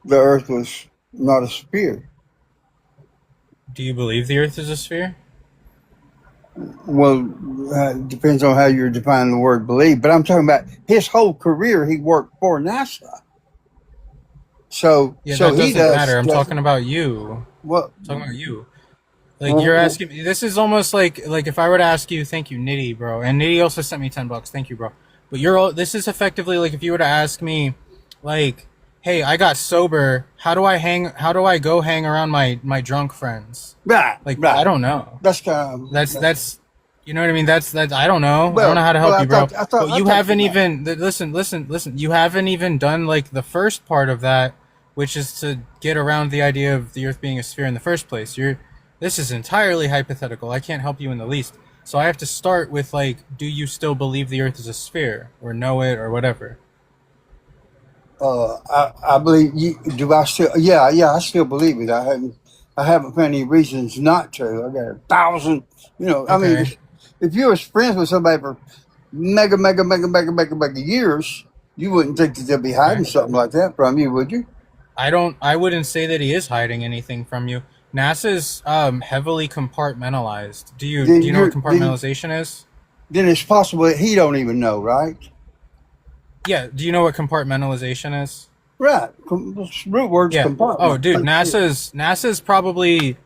the Earth was not a sphere? Do you believe the Earth is a sphere? Well, it depends on how you're defining the word believe. But I'm talking about his whole career, he worked for NASA. So, yeah, so that doesn't he does. matter. I'm talking about you. What? I'm talking about you. Like, you're asking me, this is almost like if I were to ask you, thank you, Nitty, bro. And Nitty also sent me $10. Thank you, bro. But this is effectively like if you were to ask me, like, hey, I got sober. How do I go hang around my drunk friends? Right. Like, right. I don't know. That's kind of That's you know what I mean? That's I don't know. I Well- don't know how to help well, I you, bro. thought- But I you thought haven't you even listen. You haven't even done like the first part of that, which is to get around the idea of the Earth being a sphere in the first place. This is entirely hypothetical. I can't help you in the least. So I have to start with like, do you still believe the Earth is a sphere, or know it, or whatever? I believe you. Do I still? Yeah, I still believe it. I haven't found any reasons not to. I got 1,000. You know, I mean, Okay. if you was friends with somebody for mega years, you wouldn't think that they'd be hiding something like that from you, would you? I wouldn't say that he is hiding anything from you. NASA's heavily compartmentalized. Do you know what compartmentalization is? Then it's possible that he don't even know, right? Yeah. Do you know what compartmentalization is? Right. Root word's Yeah. compartment. Oh, dude, NASA's probably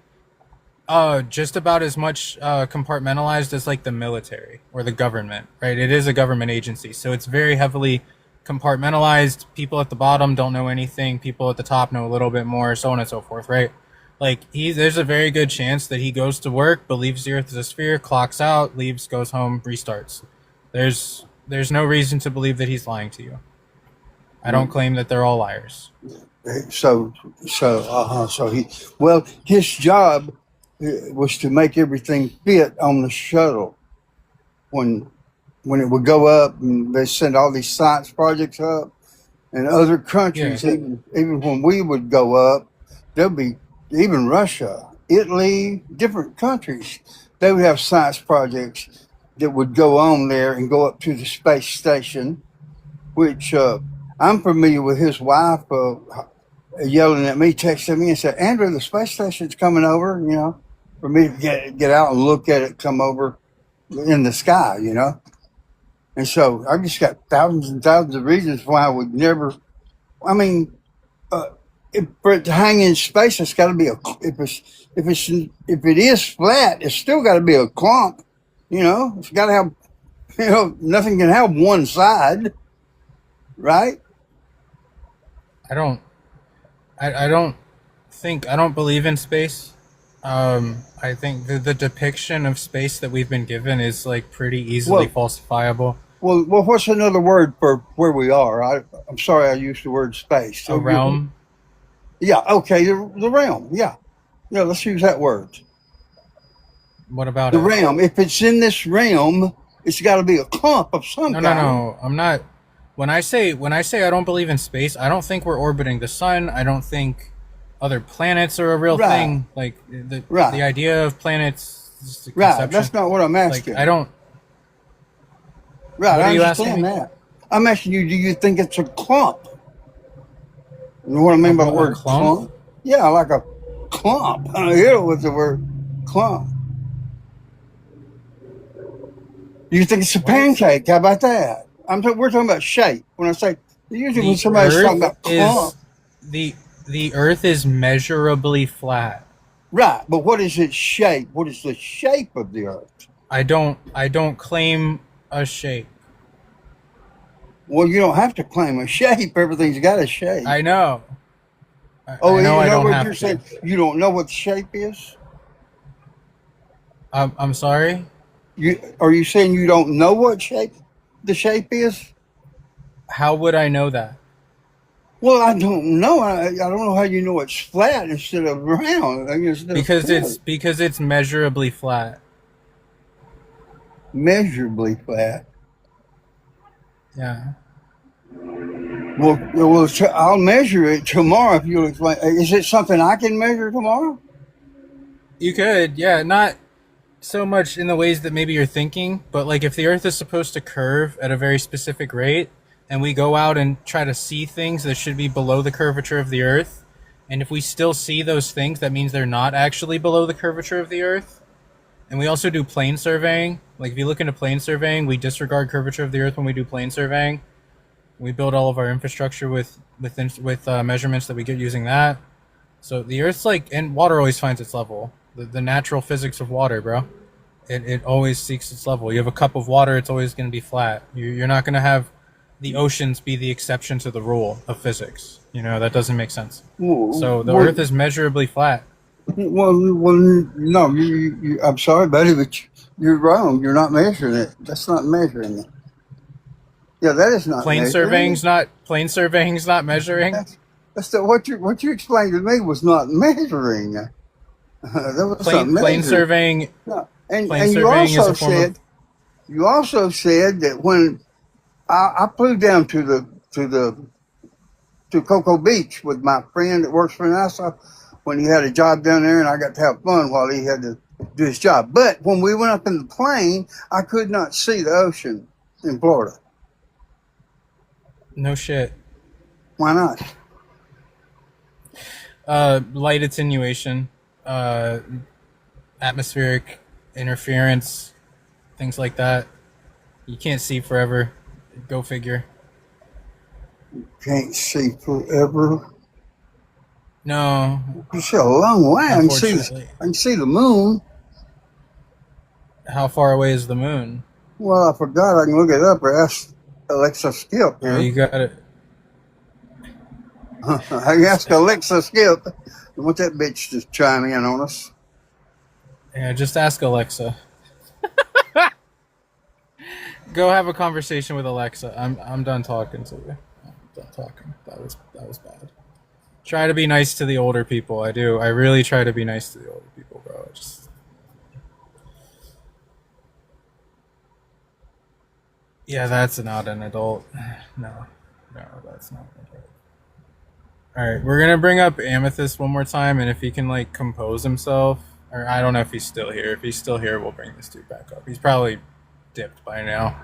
just about as much compartmentalized as like the military or the government, right? It is a government agency, so it's very heavily compartmentalized. People at the bottom don't know anything. People at the top know a little bit more, so on and so forth, right? Like there's a very good chance that he goes to work, believes the Earth is a sphere, clocks out, leaves, goes home, restarts. There's no reason to believe that he's lying to you. I don't claim that they're all liars. So his job was to make everything fit on the shuttle when it would go up, and they send all these science projects up, and other countries, even when we would go up, there'd be even Russia, Italy, different countries. They would have science projects that would go on there and go up to the space station, which I'm familiar with. His wife yelling at me, texting me and said, Andrew, the space station's coming over, you know, for me to get out and look at it come over in the sky, you know. And so I've just got thousands and thousands of reasons why I would never. I mean, for it to hang in space, it's got to be if it is flat, it's still got to be a clump. You know, it's got to have. You know, nothing can have one side, right? I don't believe in space. I think the depiction of space that we've been given is like pretty easily falsifiable. Well, what's another word for where we are? I'm sorry I used the word space. A realm? Yeah, okay, the realm, yeah. Yeah, let's use that word. What about the realm? If it's in this realm, it's got to be a clump of some kind. No, I'm not. When I say I don't believe in space, I don't think we're orbiting the sun. I don't think other planets are a real thing. Like the idea of planets is a conception. That's not what I'm asking. Like, I don't. Right, What I are you understand asking? that. I'm asking you, do you think it's a clump? You know what I mean by the word clump? Yeah, like a clump. I hear it with the word clump. You think it's a pancake? How about that? We're talking about shape. When I say usually when somebody's talking about clump, the Earth is measurably flat. Right, but what is its shape? What is the shape of the Earth? I don't claim a shape. Well, you don't have to claim a shape. Everything's got a shape. I know. I know you I know don't what have you're to. saying? You don't know what the shape is? I'm sorry? Are you saying you don't know what shape the shape is? How would I know that? Well, I don't know. I don't know how you know it's flat instead of round. Because it's measurably flat. Measurably flat. Yeah. Well, I'll measure it tomorrow if you'll explain. Is it something I can measure tomorrow? You could, yeah. Not so much in the ways that maybe you're thinking, but like if the Earth is supposed to curve at a very specific rate, and we go out and try to see things that should be below the curvature of the Earth, and if we still see those things, that means they're not actually below the curvature of the Earth. And we also do plane surveying. Like if you look into plane surveying, we disregard curvature of the Earth when we do plane surveying. We build all of our infrastructure with measurements that we get using that. So the Earth's like, and water always finds its level. The natural physics of water, bro. It always seeks its level. You have a cup of water, it's always going to be flat. You're not going to have the oceans be the exception to the rule of physics. You know, that doesn't make sense. Well, So the well, Earth is measurably flat. well, no, I'm sorry, buddy, but you're wrong. You're not measuring it. That's not measuring it. Yeah, that is not Plane measuring it. surveying's not measuring. What you explained to me was not measuring. That was not measuring. Plane surveying. No. And Plane you surveying is also a form of. said that when I flew down to Cocoa Beach with my friend that works for NASA when he had a job down there, and I got to have fun while he had to do his job. But when we went up in the plane, I could not see the ocean in Florida. No shit. Why not? Light attenuation, atmospheric interference, things like that. You can't see forever. Go figure. Can't see forever. No. You see a long way. I Unfortunately. can see the moon. How far away is the moon? Well, I forgot. I can look it up or ask Alexa Skip. Oh, you got it. I can ask Alexa Skip. I want that bitch to chime in on us. Yeah, just ask Alexa. Go have a conversation with Alexa. I'm done talking to you. I'm done talking. That was bad. Try to be nice to the older people. I do. I really try to be nice to the older people, bro. Yeah, that's not an adult. No, that's not an adult. All right, we're gonna bring up Amethyst one more time, and if he can like compose himself, or I don't know if he's still here. If he's still here, we'll bring this dude back up. He's probably dipped by now.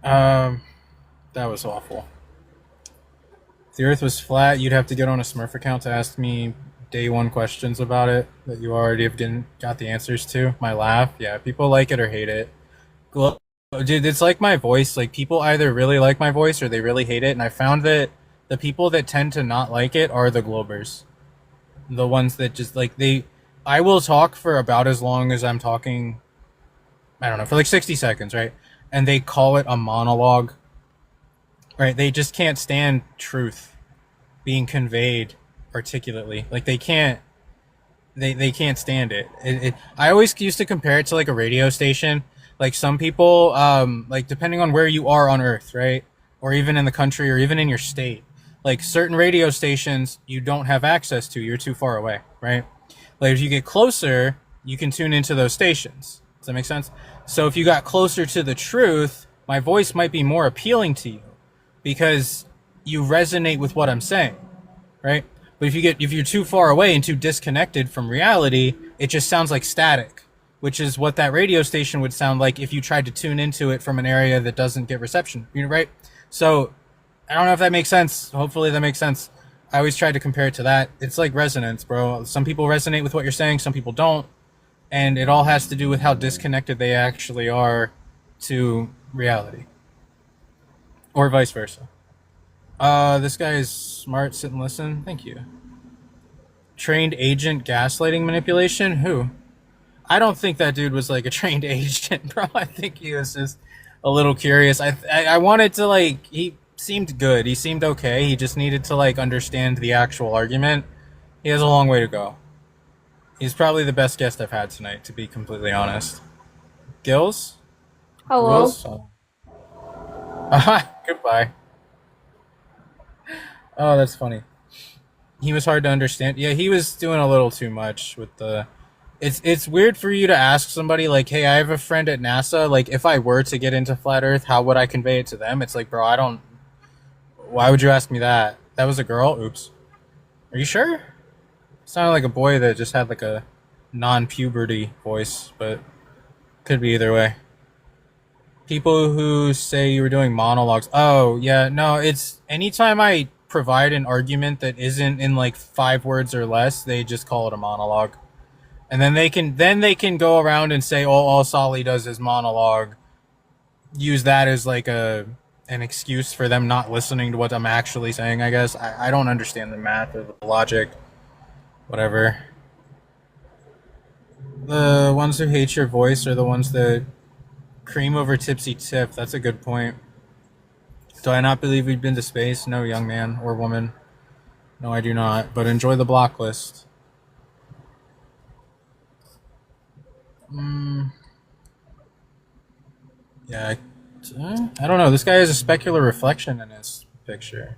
That was awful. If the Earth was flat, you'd have to get on a Smurf account to ask me day one questions about it that you already have got the answers to. My laugh, yeah, people like it or hate it. Dude, it's like my voice. Like, people either really like my voice or they really hate it, and I found that the people that tend to not like it are the Globers. The ones that just, like, I will talk for about as long as I'm talking, I don't know, for like 60 seconds, right? And they call it a monologue, right? They just can't stand truth being conveyed articulately. Like, they can't stand it. I always used to compare it to like a radio station. Like, some people, like, depending on where you are on Earth, right? Or even in the country or even in your state, like, certain radio stations you don't have access to. You're too far away, right? Like, if you get closer, you can tune into those stations. Does that make sense? So if you got closer to the truth, my voice might be more appealing to you because you resonate with what I'm saying, right? But if you're too far away and too disconnected from reality, it just sounds like static, which is what that radio station would sound like if you tried to tune into it from an area that doesn't get reception, you know, right? So I don't know if that makes sense. Hopefully that makes sense. I always try to compare it to that. It's like resonance, bro. Some people resonate with what you're saying, some people don't. And it all has to do with how disconnected they actually are to reality. Or vice versa. This guy is smart. Sit and listen. Thank you. Trained agent gaslighting manipulation? Who? I don't think that dude was like a trained agent, bro. I think he was just a little curious. I wanted to, like, he seemed good. He seemed okay. He just needed to, like, understand the actual argument. He has a long way to go. He's probably the best guest I've had tonight, to be completely honest. Gills? Hello. Gills? Goodbye. Oh, that's funny. He was hard to understand. Yeah, he was doing a little too much with the... It's weird for you to ask somebody, like, hey, I have a friend at NASA. Like, if I were to get into Flat Earth, how would I convey it to them? It's like, bro, I don't... Why would you ask me that? That was a girl? Oops. Are you sure? Sounded like a boy that just had, like, a non-puberty voice, but could be either way. People who say you were doing monologues. Oh, yeah, no, it's... Anytime I provide an argument that isn't in, like, 5 words or less, they just call it a monologue. And then they can go around and say, oh, all Solly does is monologue. Use that as like an excuse for them not listening to what I'm actually saying, I guess. I don't understand the math or the logic. Whatever. The ones who hate your voice are the ones that cream over tipsy tip. That's a good point. Do I not believe we've been to space? No, young man or woman. No, I do not. But enjoy the block list. Yeah, I don't know. This guy has a specular reflection in his picture.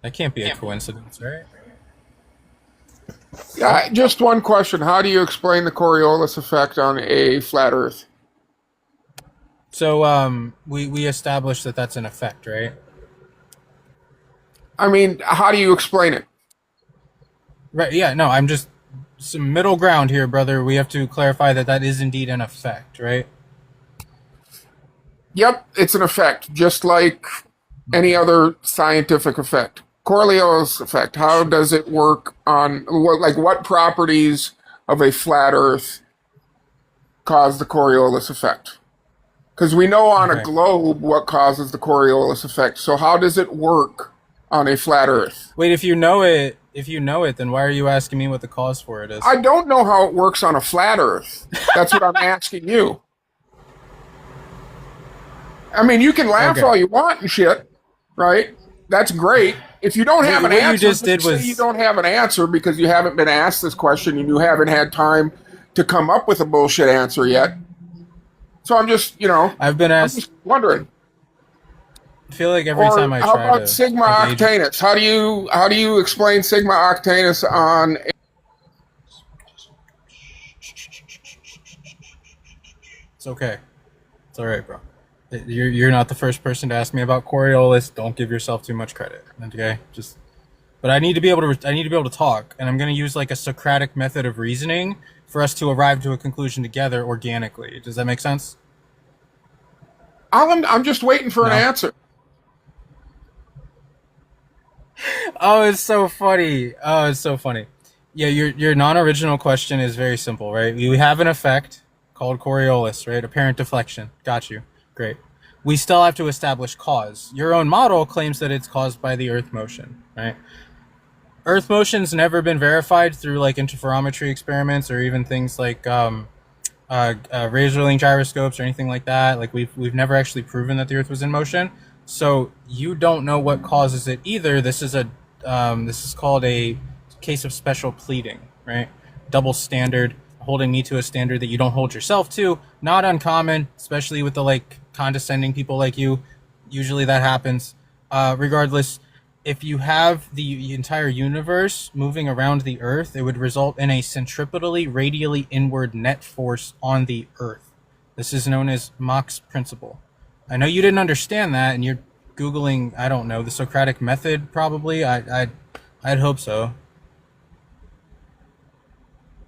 That can't be a coincidence, right? Yeah, just one question. How do you explain the Coriolis effect on a flat Earth? So, we established that that's an effect, right? I mean, how do you explain it? Right, yeah, no, I'm just... Some middle ground here, brother. We have to clarify that that is indeed an effect, right? Yep, it's an effect, just like any other scientific effect. Coriolis effect, how does it work on, what properties of a flat Earth cause the Coriolis effect? Because we know on a globe what causes the Coriolis effect, so how does it work on a flat Earth? Wait, if you know it, then why are you asking me what the cause for it is? I don't know how it works on a flat Earth. That's what I'm asking you. I mean, you can laugh all you want and shit, right? That's great. If you don't have an answer, you don't have an answer because you haven't been asked this question and you haven't had time to come up with a bullshit answer yet. So I'm just, I've been asked. I'm just wondering. I feel like every time I try to. How about Sigma Octanus? How do you explain Sigma Octanus on? It's okay. It's all right, bro. You're not the first person to ask me about Coriolis. Don't give yourself too much credit, okay? But I need to be able to talk, and I'm gonna use like a Socratic method of reasoning for us to arrive to a conclusion together organically. Does that make sense? I'm just waiting for an answer. Oh, it's so funny. Yeah, your non-original question is very simple, right? We have an effect called Coriolis, right? Apparent deflection. Got you. Great. We still have to establish cause. Your own model claims that it's caused by the Earth motion, right? Earth motion's never been verified through like interferometry experiments or even things like razor-link gyroscopes or anything like that. Like we've never actually proven that the Earth was in motion. So you don't know what causes it either. This is called a case of special pleading, right? Double standard, holding me to a standard that you don't hold yourself to. Not uncommon, especially with the like condescending people like you. Usually that happens. Regardless, if you have the entire universe moving around the Earth, it would result in a centripetally radially inward net force on the Earth. This is known as Mach's principle. I know you didn't understand that, and you're Googling, I don't know, the Socratic method, probably. I'd hope so.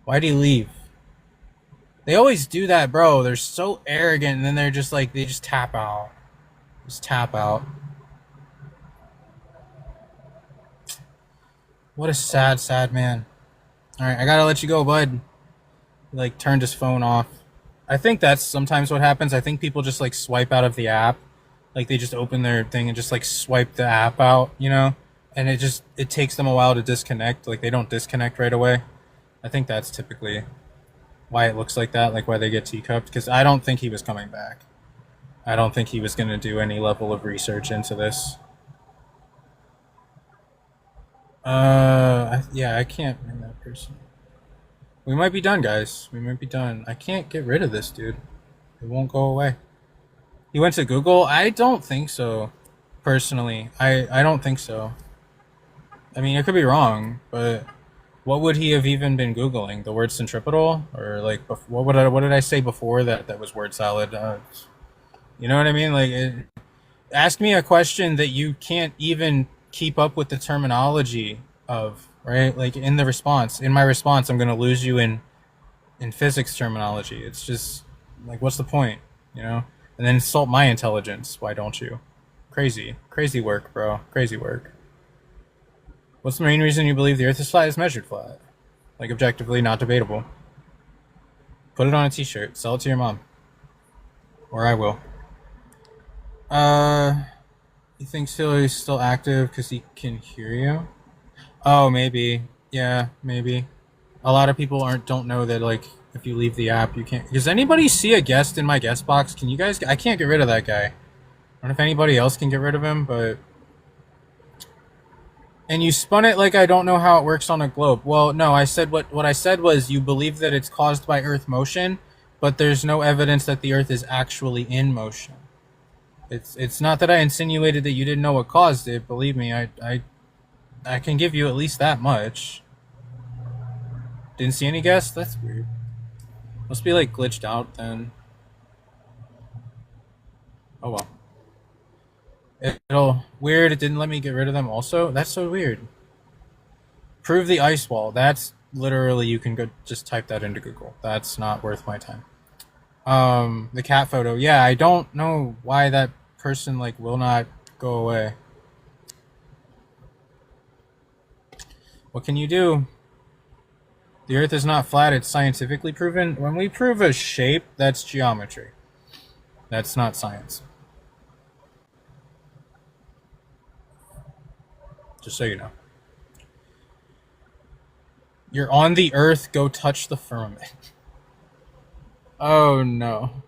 Why'd he leave? They always do that, bro. They're so arrogant, and then they're just like, they just tap out. Just tap out. What a sad, sad man. Alright, I gotta let you go, bud. He, like, turned his phone off. I think that's sometimes what happens. I think people just, like, swipe out of the app. Like, they just open their thing and just, like, swipe the app out, And it takes them a while to disconnect. Like, they don't disconnect right away. I think that's typically why it looks like that, like why they get teacupped. Because I don't think he was coming back. I don't think he was going to do any level of research into this. Yeah, I can't bring that person. We might be done, guys. We might be done. I can't get rid of this dude. It won't go away. He went to Google? I don't think so. Personally, I don't think so. I mean, I could be wrong, but what would he have even been Googling? The word centripetal? Or like, what did I say before that was word salad? You know what I mean? Like, ask me a question that you can't even keep up with the terminology of, right? Like in my response, I'm going to lose you in physics terminology. It's just like, what's the point, And then insult my intelligence. Why don't you? Crazy work, bro. Crazy work. What's the main reason you believe the Earth is flat? Is measured flat. Like objectively, not debatable. Put it on a t-shirt. Sell it to your mom. Or I will. You think Hillary's still active because he can hear you? Oh, maybe. Yeah, maybe. A lot of people don't know that, like, if you leave the app, you can't. Does anybody see a guest in my guest box? Can you guys? I can't get rid of that guy. I don't know if anybody else can get rid of him, but... And you spun it like I don't know how it works on a globe. Well, no, I said what I said was you believe that it's caused by Earth motion, but there's no evidence that the Earth is actually in motion. It's not that I insinuated that you didn't know what caused it. Believe me, I can give you at least that much. Didn't see any guests? That's weird. Must be like glitched out then. Oh well. It'll weird. It didn't let me get rid of them. Also, that's so weird. Prove the ice wall. That's literally you can go just type that into Google. That's not worth my time. The cat photo. Yeah, I don't know why that person like will not go away. What can you do? The Earth is not flat. It's scientifically proven. When we prove a shape, that's geometry. That's not science. Just so you know. You're on the Earth, go touch the firmament. Oh no.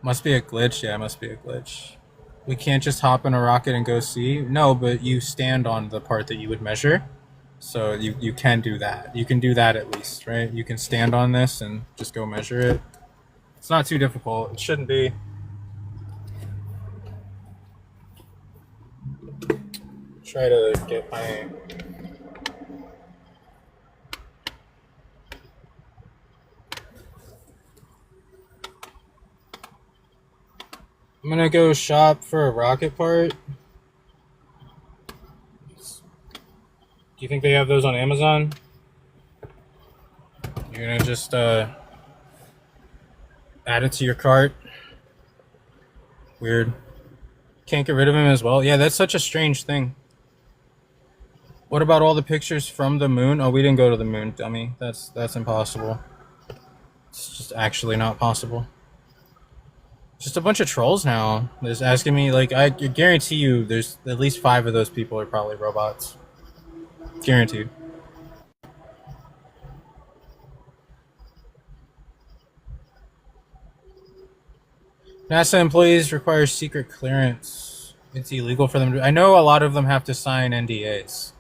Must be a glitch, yeah, must be a glitch. We can't just hop in a rocket and go see? No, but you stand on the part that you would measure. So you can do that. You can do that at least, right? You can stand on this and just go measure it. It's not too difficult. It shouldn't be. Try to get my... I'm gonna go shop for a rocket part. Do you think they have those on Amazon? You're gonna just add it to your cart. Weird. Can't get rid of him as well. Yeah, that's such a strange thing. What about all the pictures from the moon? Oh, we didn't go to the moon, dummy. That's impossible. It's just actually not possible. Just a bunch of trolls now. Just asking me, like, I guarantee you there's at least 5 of those people are probably robots. Guaranteed. NASA employees require secret clearance. It's illegal for them to... I know a lot of them have to sign NDAs.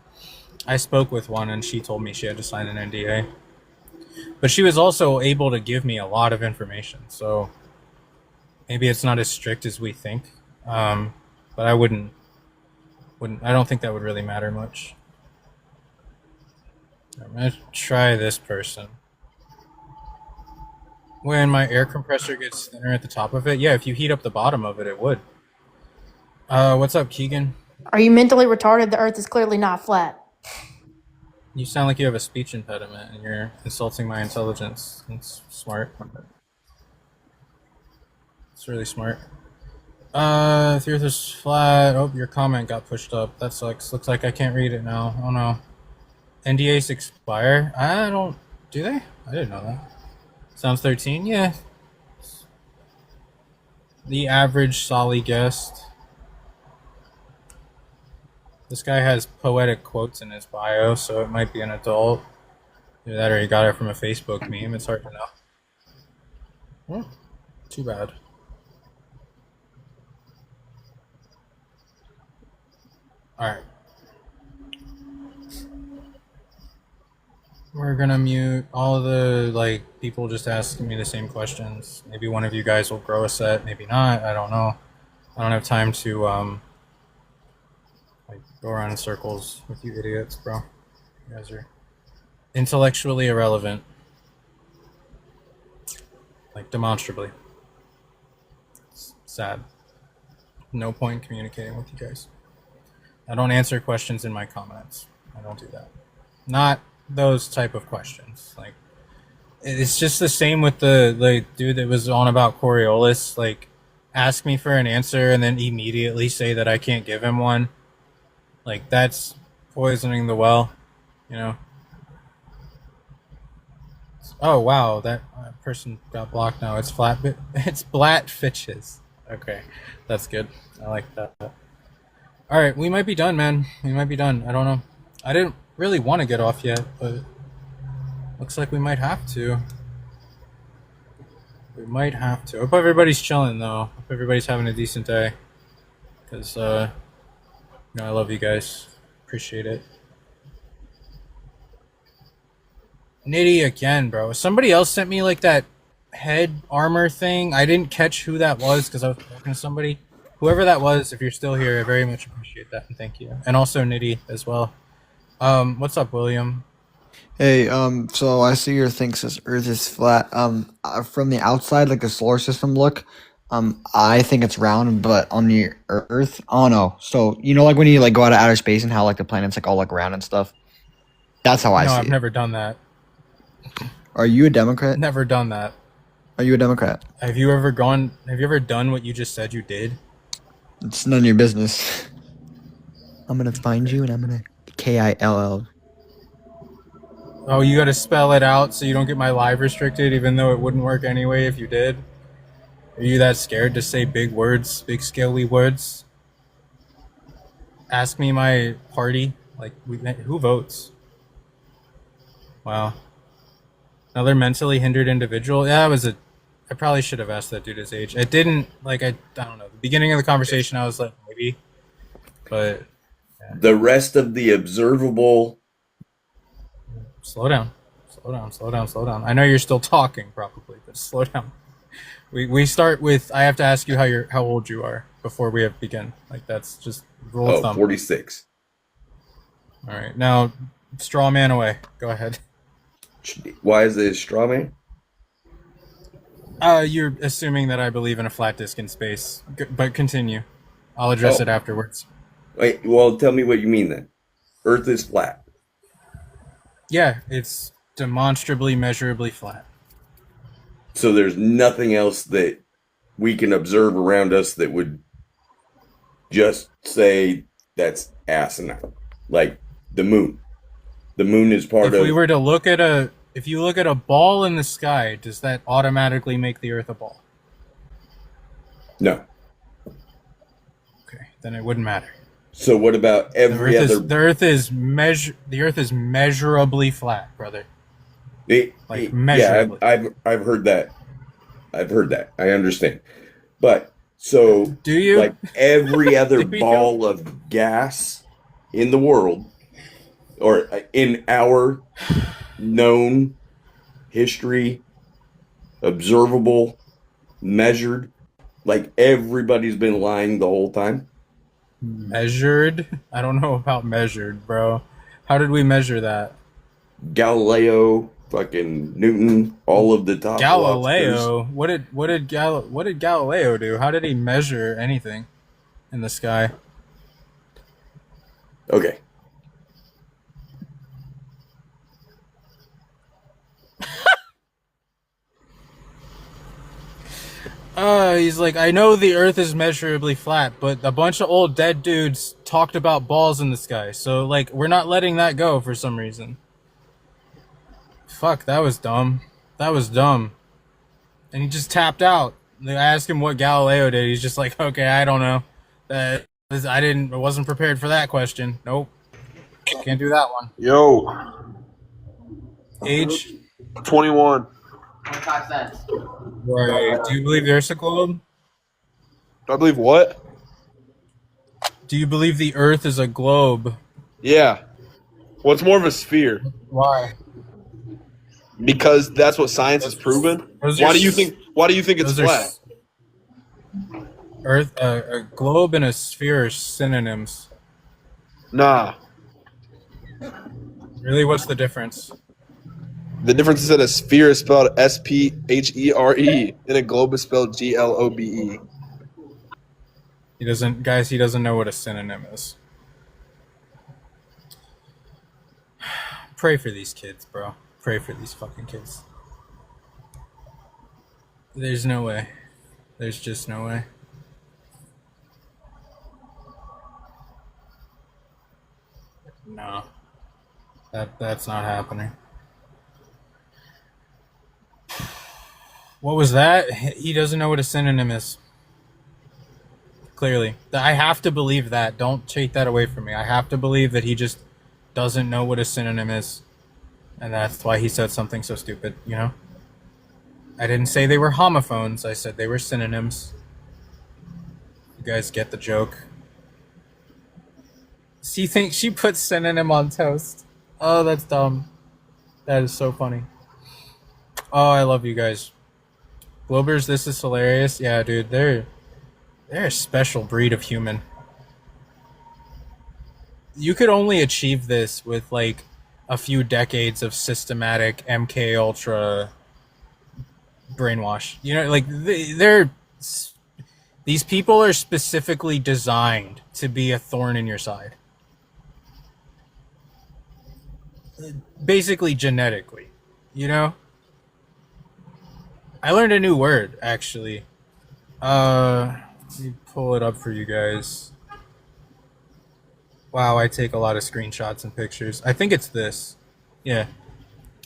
I spoke with one and she told me she had to sign an NDA. But she was also able to give me a lot of information, so maybe it's not as strict as we think. But I wouldn't I don't think that would really matter much. I'm gonna try this person. When my air compressor gets thinner at the top of it, yeah, if you heat up the bottom of it, it would. What's up, Keegan? Are you mentally retarded? The Earth is clearly not flat. You sound like you have a speech impediment and you're insulting my intelligence. It's smart. It's really smart. The Earth is flat. Oh, your comment got pushed up. That sucks. Looks like I can't read it now. Oh no. NDAs expire? I don't... Do they? I didn't know that. Sounds 13? Yeah. The average Solly guest. This guy has poetic quotes in his bio, so it might be an adult. Either that or he got it from a Facebook meme. It's hard to know. Too bad. Alright. We're gonna mute all the, like, people just asking me the same questions. Maybe one of you guys will grow a set, maybe not. I don't know. I don't have time to, like, go around in circles with you idiots, bro. You guys are intellectually irrelevant. Like, demonstrably. It's sad. No point in communicating with you guys. I don't answer questions in my comments. I don't do that. Not those type of questions. Like, it's just the same with the, like, dude that was on about Coriolis. Like, ask me for an answer and then immediately say that I can't give him one. Like, that's poisoning the well, you know? Oh, wow, that person got blocked now. It's it's Blatfitches. Okay, that's good. I like that. Alright, we might be done, man. We might be done. I don't know. I didn't really want to get off yet, but looks like we might have to. We might have to. Hope everybody's chilling, though. Hope everybody's having a decent day. because I love you guys. Appreciate it. Nitty again, bro. Somebody else sent me like that head armor thing. I didn't catch who that was because I was talking to somebody. Whoever that was, if you're still here, I very much appreciate that and thank you. And also Nitty as well. What's up, William? Hey, so I see your thing says Earth is flat. From the outside, like the solar system look, I think it's round, but on the Earth, oh no. So you know, like when you like go out of outer space and how like the planets like all look round and stuff. That's how I No, see I've it. never done that. Are you a Democrat? Never done that. Are you a Democrat? Have you ever done what you just said you did? It's none of your business. I'm gonna find you and I'm gonna KILL. Oh, you gotta spell it out so you don't get my live restricted, even though it wouldn't work anyway if you did? Are you that scared to say big words, big scaly words? Ask me my party. Like, who votes? Wow. Another mentally hindered individual? Yeah, I probably should have asked that dude his age. It didn't, like, I don't know. The beginning of the conversation, I was like, maybe. But the rest of the observable. Slow down. I know you're still talking, probably, but slow down. We start with, I have to ask you how old you are before we begin. Like, that's just rule of thumb. 46. All right, now, straw man away. Go ahead. Why is it a straw man? You're assuming that I believe in a flat disk in space, but continue. I'll address it afterwards. Wait, well, tell me what you mean then. Earth is flat. Yeah, it's demonstrably, measurably flat. So there's nothing else that we can observe around us that would just say that's asinine. Like the moon. The moon is part of... If we were to look at if you look at a ball in the sky, does that automatically make the Earth a ball? No. Okay, then it wouldn't matter. So what about every other... The Earth is measurably flat, brother. Measurably. Yeah, I've heard that. I've heard that. I understand. But so do you? Like every other ball of gas in the world, or in our known history, observable, measured, like everybody's been lying the whole time. Measured? I don't know about measured, bro. How did we measure that? Galileo, fucking Newton, all of the top Galileo? What did Galileo do? How did he measure anything in the sky? Okay. He's like, I know the Earth is measurably flat, but a bunch of old dead dudes talked about balls in the sky, so, like, we're not letting that go for some reason. Fuck, that was dumb. That was dumb. And he just tapped out. I asked him what Galileo did. He's just like, okay, I don't know. I wasn't prepared for that question. Nope. Can't do that one. Yo. Age? 21. 25 cents. Right. Do you believe the Earth's a globe? Do I believe what? Do you believe the Earth is a globe? Yeah. Well, it's more of a sphere. Why? Because that's what science has proven. Why do you think it's flat? Earth, a globe and a sphere are synonyms. Nah. Really, what's the difference? The difference is that a sphere is spelled S-P-H-E-R-E and a globe is spelled G-L-O-B-E. He doesn't know what a synonym is. Pray for these kids, bro. Pray for these fucking kids. There's no way. There's just no way. No. That's not happening. What was that? He doesn't know what a synonym is. Clearly. I have to believe that. Don't take that away from me. I have to believe that he just doesn't know what a synonym is. And that's why he said something so stupid, you know? I didn't say they were homophones. I said they were synonyms. You guys get the joke. She thinks she puts synonym on toast. Oh, that's dumb. That is so funny. Oh, I love you guys. Globers, this is hilarious. Yeah, dude, they're a special breed of human. You could only achieve this with like a few decades of systematic MK Ultra brainwash. You know, like these people are specifically designed to be a thorn in your side. Basically genetically, you know? I learned a new word, actually. Let me pull it up for you guys. Wow, I take a lot of screenshots and pictures. I think it's this. Yeah.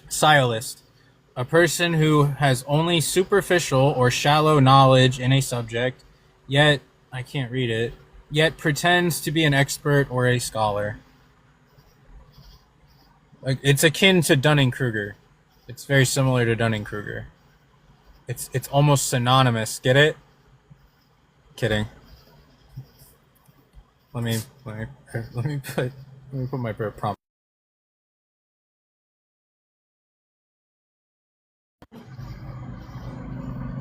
Sciolist. A person who has only superficial or shallow knowledge in a subject, yet, I can't read it, yet pretends to be an expert or a scholar. Like, it's akin to Dunning-Kruger. It's very similar to Dunning-Kruger. It's almost synonymous. Get it? Kidding. Let me put my prompt.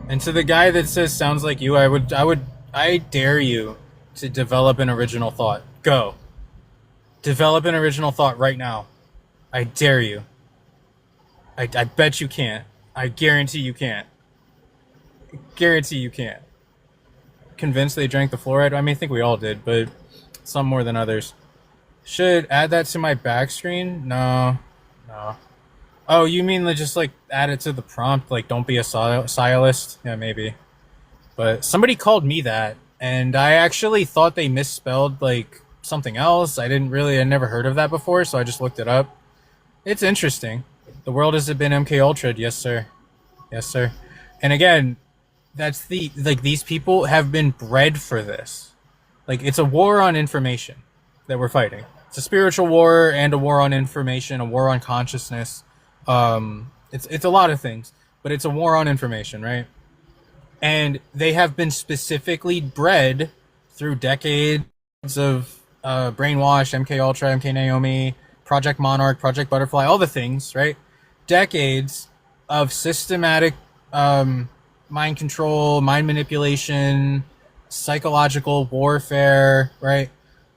And to the guy that says sounds like you, I dare you to develop an original thought. Go. Develop an original thought right now. I dare you. I bet you can't. I guarantee you can't. Guarantee you can't. Convinced they drank the fluoride? I mean, I think we all did, but some more than others. Should add that to my back screen? No. Oh, you mean just like add it to the prompt? Like, don't be a sciolist? Yeah, maybe. But somebody called me that, and I actually thought they misspelled like something else. I never heard of that before, so I just looked it up. It's interesting. The world has been MK Ultra'd, yes sir. Yes sir. And again, that's these people have been bred for this. Like, it's a war on information that we're fighting. It's a spiritual war and a war on information, a war on consciousness. It's a lot of things, but it's a war on information, right? And they have been specifically bred through decades of brainwash, MK Ultra, MK Naomi, Project Monarch, Project Butterfly, all the things, right? Decades of systematic mind control, mind manipulation, psychological warfare, right?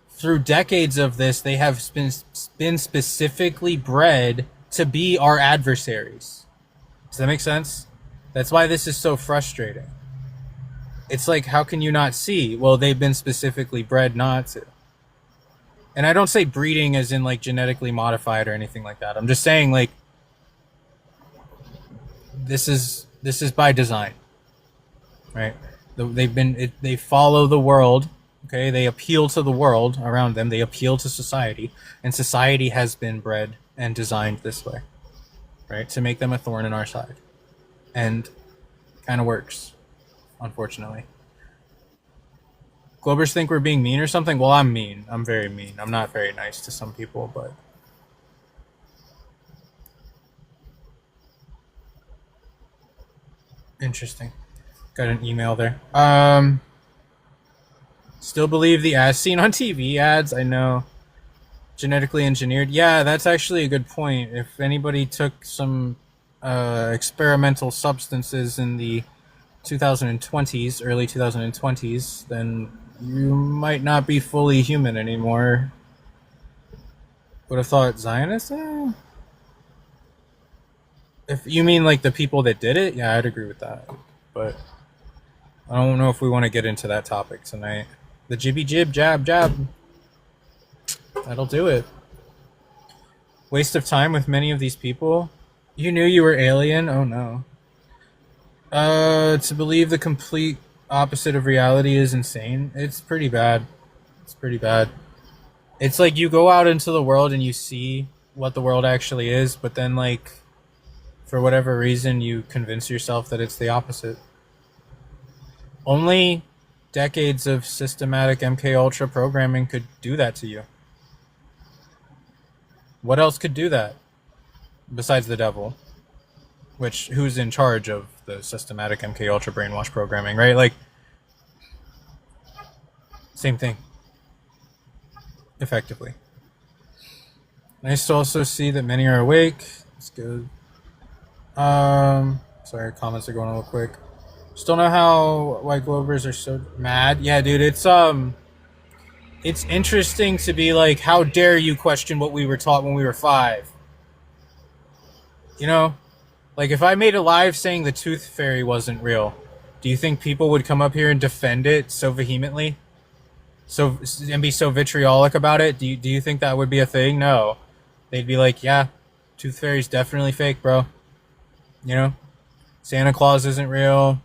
Through decades of this, they have been specifically bred to be our adversaries. Does that make sense? That's why this is so frustrating. It's like, how can you not see? Well, they've been specifically bred not to. And I don't say breeding as in like genetically modified or anything like that. I'm just saying like this is by design, right? They follow the world. Okay, they appeal to the world around them. They appeal to society, and society has been bred and designed this way, right? To make them a thorn in our side, and kind of works, unfortunately. Globers think we're being mean or something. Well, I'm mean. I'm very mean. I'm not very nice to some people, but interesting. Got an email there. Still believe the as seen on TV ads? I know. Genetically engineered? Yeah, that's actually a good point. If anybody took some experimental substances in the 2020s, early 2020s, then you might not be fully human anymore. Would have thought Zionist? If you mean like the people that did it, yeah, I'd agree with that. But I don't know if we want to get into that topic tonight. The jibby jib, jab, jab. That'll do it. Waste of time with many of these people. You knew you were alien? Oh no. To believe the complete opposite of reality is insane. It's pretty bad. It's pretty bad. It's like you go out into the world and you see what the world actually is, but then like for whatever reason you convince yourself that it's the opposite. Only decades of systematic MK Ultra programming could do that to you. What else could do that besides the devil? Who's in charge of the systematic MK Ultra brainwash programming, right? Like, same thing. effectively. Nice to also see that many are awake. It's good. Sorry, comments are going a little quick. Still know how white globers are so mad. Yeah, dude, it's interesting to be like, how dare you question what we were taught when we were 5? You know? Like, if I made a live saying the tooth fairy wasn't real, do you think people would come up here and defend it so vehemently? And be so vitriolic about it? Do you think that would be a thing? No. They'd be like, yeah, tooth fairy's definitely fake, bro. You know? Santa Claus isn't real.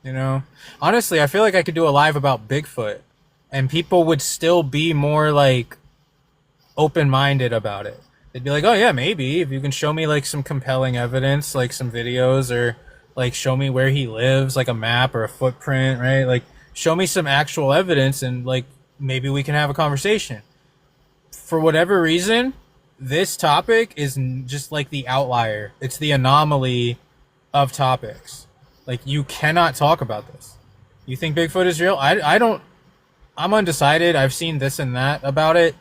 You know? Honestly, I feel like I could do a live about Bigfoot, and people would still be more, like, open-minded about it. They'd be like, oh yeah, maybe, if you can show me, like, some compelling evidence, like some videos, or, like, show me where he lives, like a map or a footprint, right? Like, show me some actual evidence, and, like, maybe we can have a conversation. For whatever reason, this topic is just like the outlier. It's the anomaly of topics. Like, you cannot talk about this. You think Bigfoot is real? I don't. I'm undecided. I've seen this and that about it.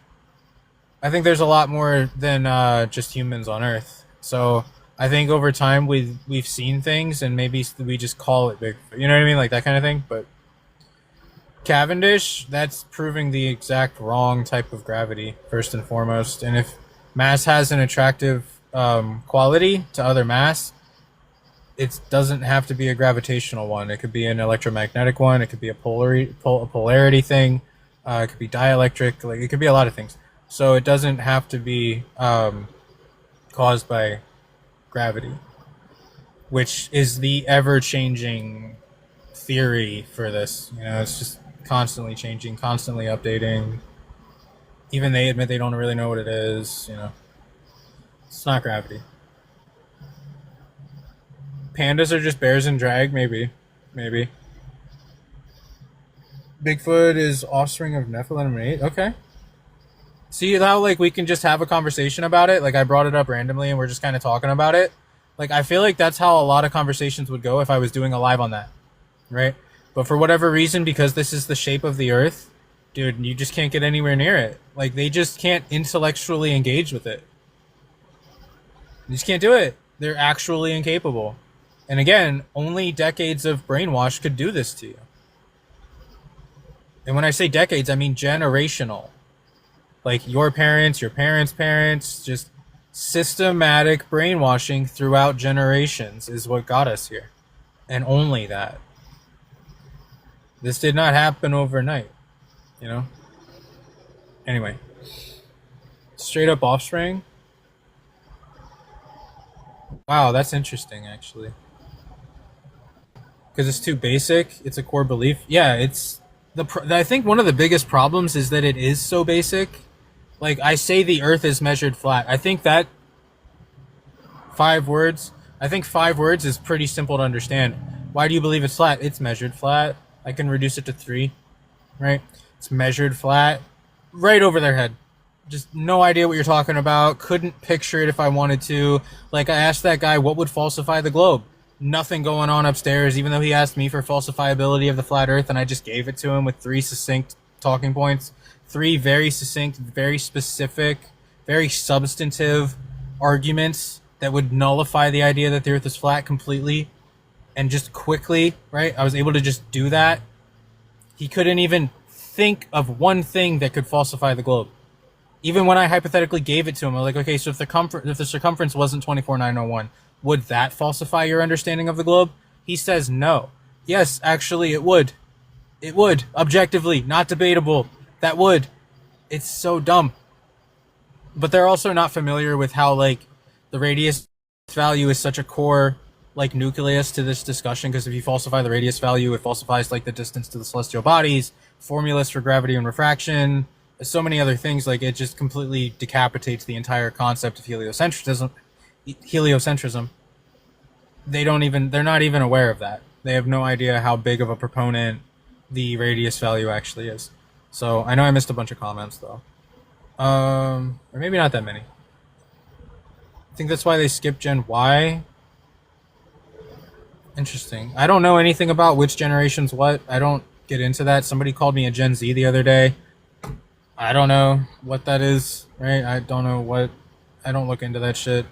I think there's a lot more than just humans on Earth. So I think over time we've seen things, and maybe we just call it Bigfoot. You know what I mean? Like that kind of thing. But Cavendish, that's proving the exact wrong type of gravity, first and foremost. And if mass has an attractive quality to other mass, it doesn't have to be a gravitational one. It could be an electromagnetic one. It could be a polarity thing. It could be dielectric. Like, it could be a lot of things. So it doesn't have to be caused by gravity, which is the ever-changing theory for this. You know, it's just constantly changing, constantly updating. Even they admit they don't really know what it is. You know, it's not gravity. Pandas are just bears in drag, maybe. Bigfoot is offspring of Nephilim and 8. Okay. See how, like, we can just have a conversation about it? Like, I brought it up randomly and we're just kind of talking about it. Like, I feel like that's how a lot of conversations would go if I was doing a live on that, right? But for whatever reason, because this is the shape of the Earth, dude, you just can't get anywhere near it. Like, they just can't intellectually engage with it. You just can't do it. They're actually incapable. And again, only decades of brainwash could do this to you. And when I say decades, I mean generational. Like, your parents' parents, just systematic brainwashing throughout generations is what got us here. And only that. This did not happen overnight, you know? Anyway. Straight up offspring? Wow, that's interesting, actually. Because it's too basic. It's a core belief. Yeah, it's... I think one of the biggest problems is that it is so basic. Like, I say the Earth is measured flat. I think that 5 words is pretty simple to understand. Why do you believe it's flat? It's measured flat. I can reduce it to 3, right? It's measured flat. Right over their head. Just no idea what you're talking about. Couldn't picture it if I wanted to. Like, I asked that guy, what would falsify the globe? Nothing going on upstairs, even though he asked me for falsifiability of the flat Earth, and I just gave it to him with 3 succinct talking points. 3 very succinct, very specific, very substantive arguments that would nullify the idea that the Earth is flat completely. And just quickly, right? I was able to just do that. He couldn't even think of one thing that could falsify the globe. Even when I hypothetically gave it to him, I was like, okay, so if the circumference wasn't 24,901, would that falsify your understanding of the globe? He says no. Yes, actually it would. It would. Objectively, not debatable. That would. It's so dumb. But they're also not familiar with how, like, the radius value is such a core, like, nucleus to this discussion, because if you falsify the radius value, it falsifies, like, the distance to the celestial bodies, formulas for gravity and refraction, so many other things. Like, it just completely decapitates the entire concept of heliocentrism. They're not even aware of that. They have no idea how big of a proponent the radius value actually is. So I know I missed a bunch of comments though. Or maybe not that many. I think that's why they skipped Gen Y. Interesting. I don't know anything about which generation's what. I don't get into that. Somebody called me a Gen Z the other day. I don't know what that is, right? I don't know what. I don't look into that shit.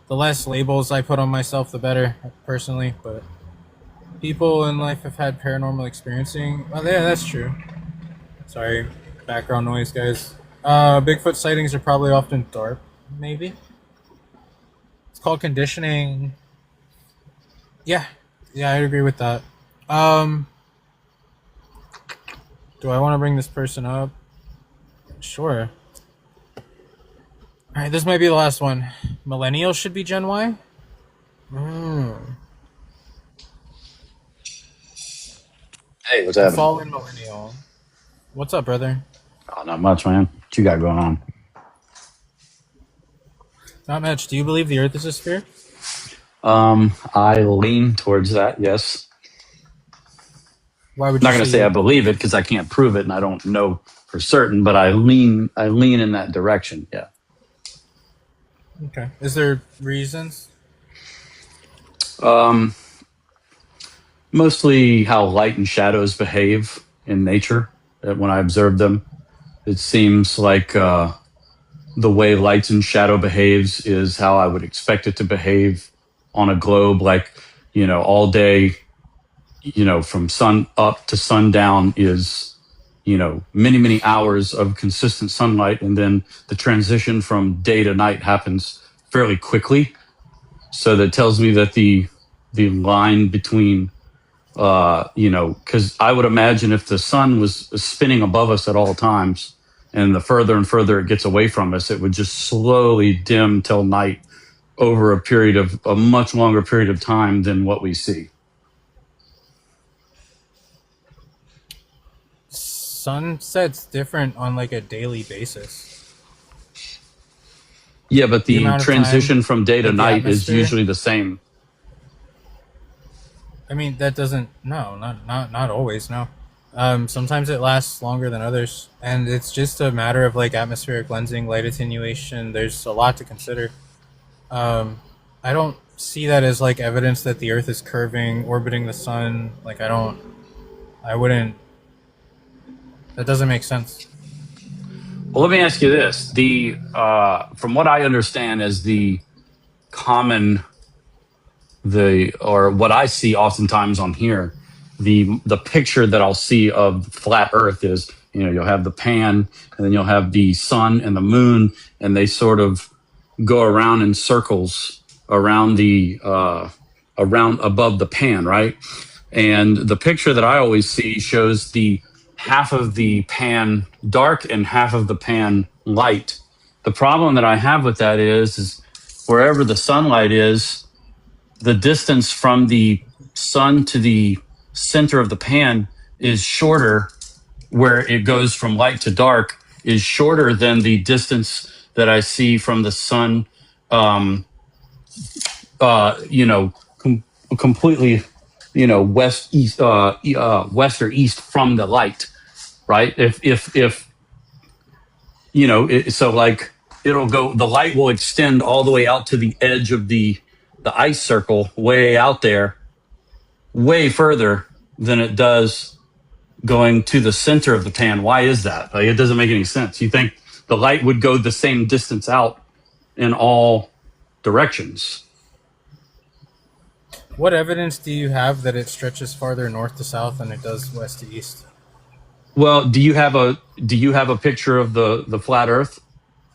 The less labels I put on myself, the better, personally. But people in life have had paranormal experiencing. Oh, yeah, that's true. Sorry, background noise, guys. Bigfoot sightings are probably often dark, maybe. It's called conditioning. Yeah, I'd agree with that. Do I want to bring this person up? Sure. Alright, this might be the last one. Millennials should be Gen Y? Hey, what's happening? Fallen millennial. What's up, brother? Oh, not much, man. What you got going on? Not much. Do you believe the Earth is a sphere? I lean towards that, yes. Why would I'm you not going to say I believe it because I can't prove it and I don't know for certain, but I lean in that direction, yeah. Okay. Is there reasons? Mostly how light and shadows behave in nature. When I observe them, it seems like the way light and shadow behaves is how I would expect it to behave on a globe, like, all day, from sun up to sundown is, many, many hours of consistent sunlight. And then the transition from day to night happens fairly quickly. So that tells me that the line between, because I would imagine if the sun was spinning above us at all times, and the further and further it gets away from us, it would just slowly dim till night over a much longer period of time than what we see. Sunset's different on like a daily basis. Yeah, but the transition from day to night is usually the same. I mean, that doesn't. No, not always. No. Sometimes it lasts longer than others, and it's just a matter of like atmospheric lensing, light attenuation. There's a lot to consider. I don't see that as like evidence that the Earth is curving, orbiting the sun. Like I wouldn't. That doesn't make sense. Well, let me ask you this: from what I understand, as or what I see oftentimes on here, the picture that I'll see of flat Earth is, you'll have the pan, and then you'll have the sun and the moon, and they sort of go around in circles around around above the pan, right? And the picture that I always see shows the half of the pan dark and half of the pan light. The problem that I have with that is wherever the sunlight is, the distance from the sun to the center of the pan is shorter, where it goes from light to dark is shorter than the distance that I see from the sun, completely, west or east from the light, right? So like the light will extend all the way out to the edge of the ice circle, way out there, way further than it does going to the center of the pan. Why is that? Like, it doesn't make any sense. You think the light would go the same distance out in all directions. What evidence do you have that it stretches farther north to south than it does west to east? Well, do you have a picture of the flat Earth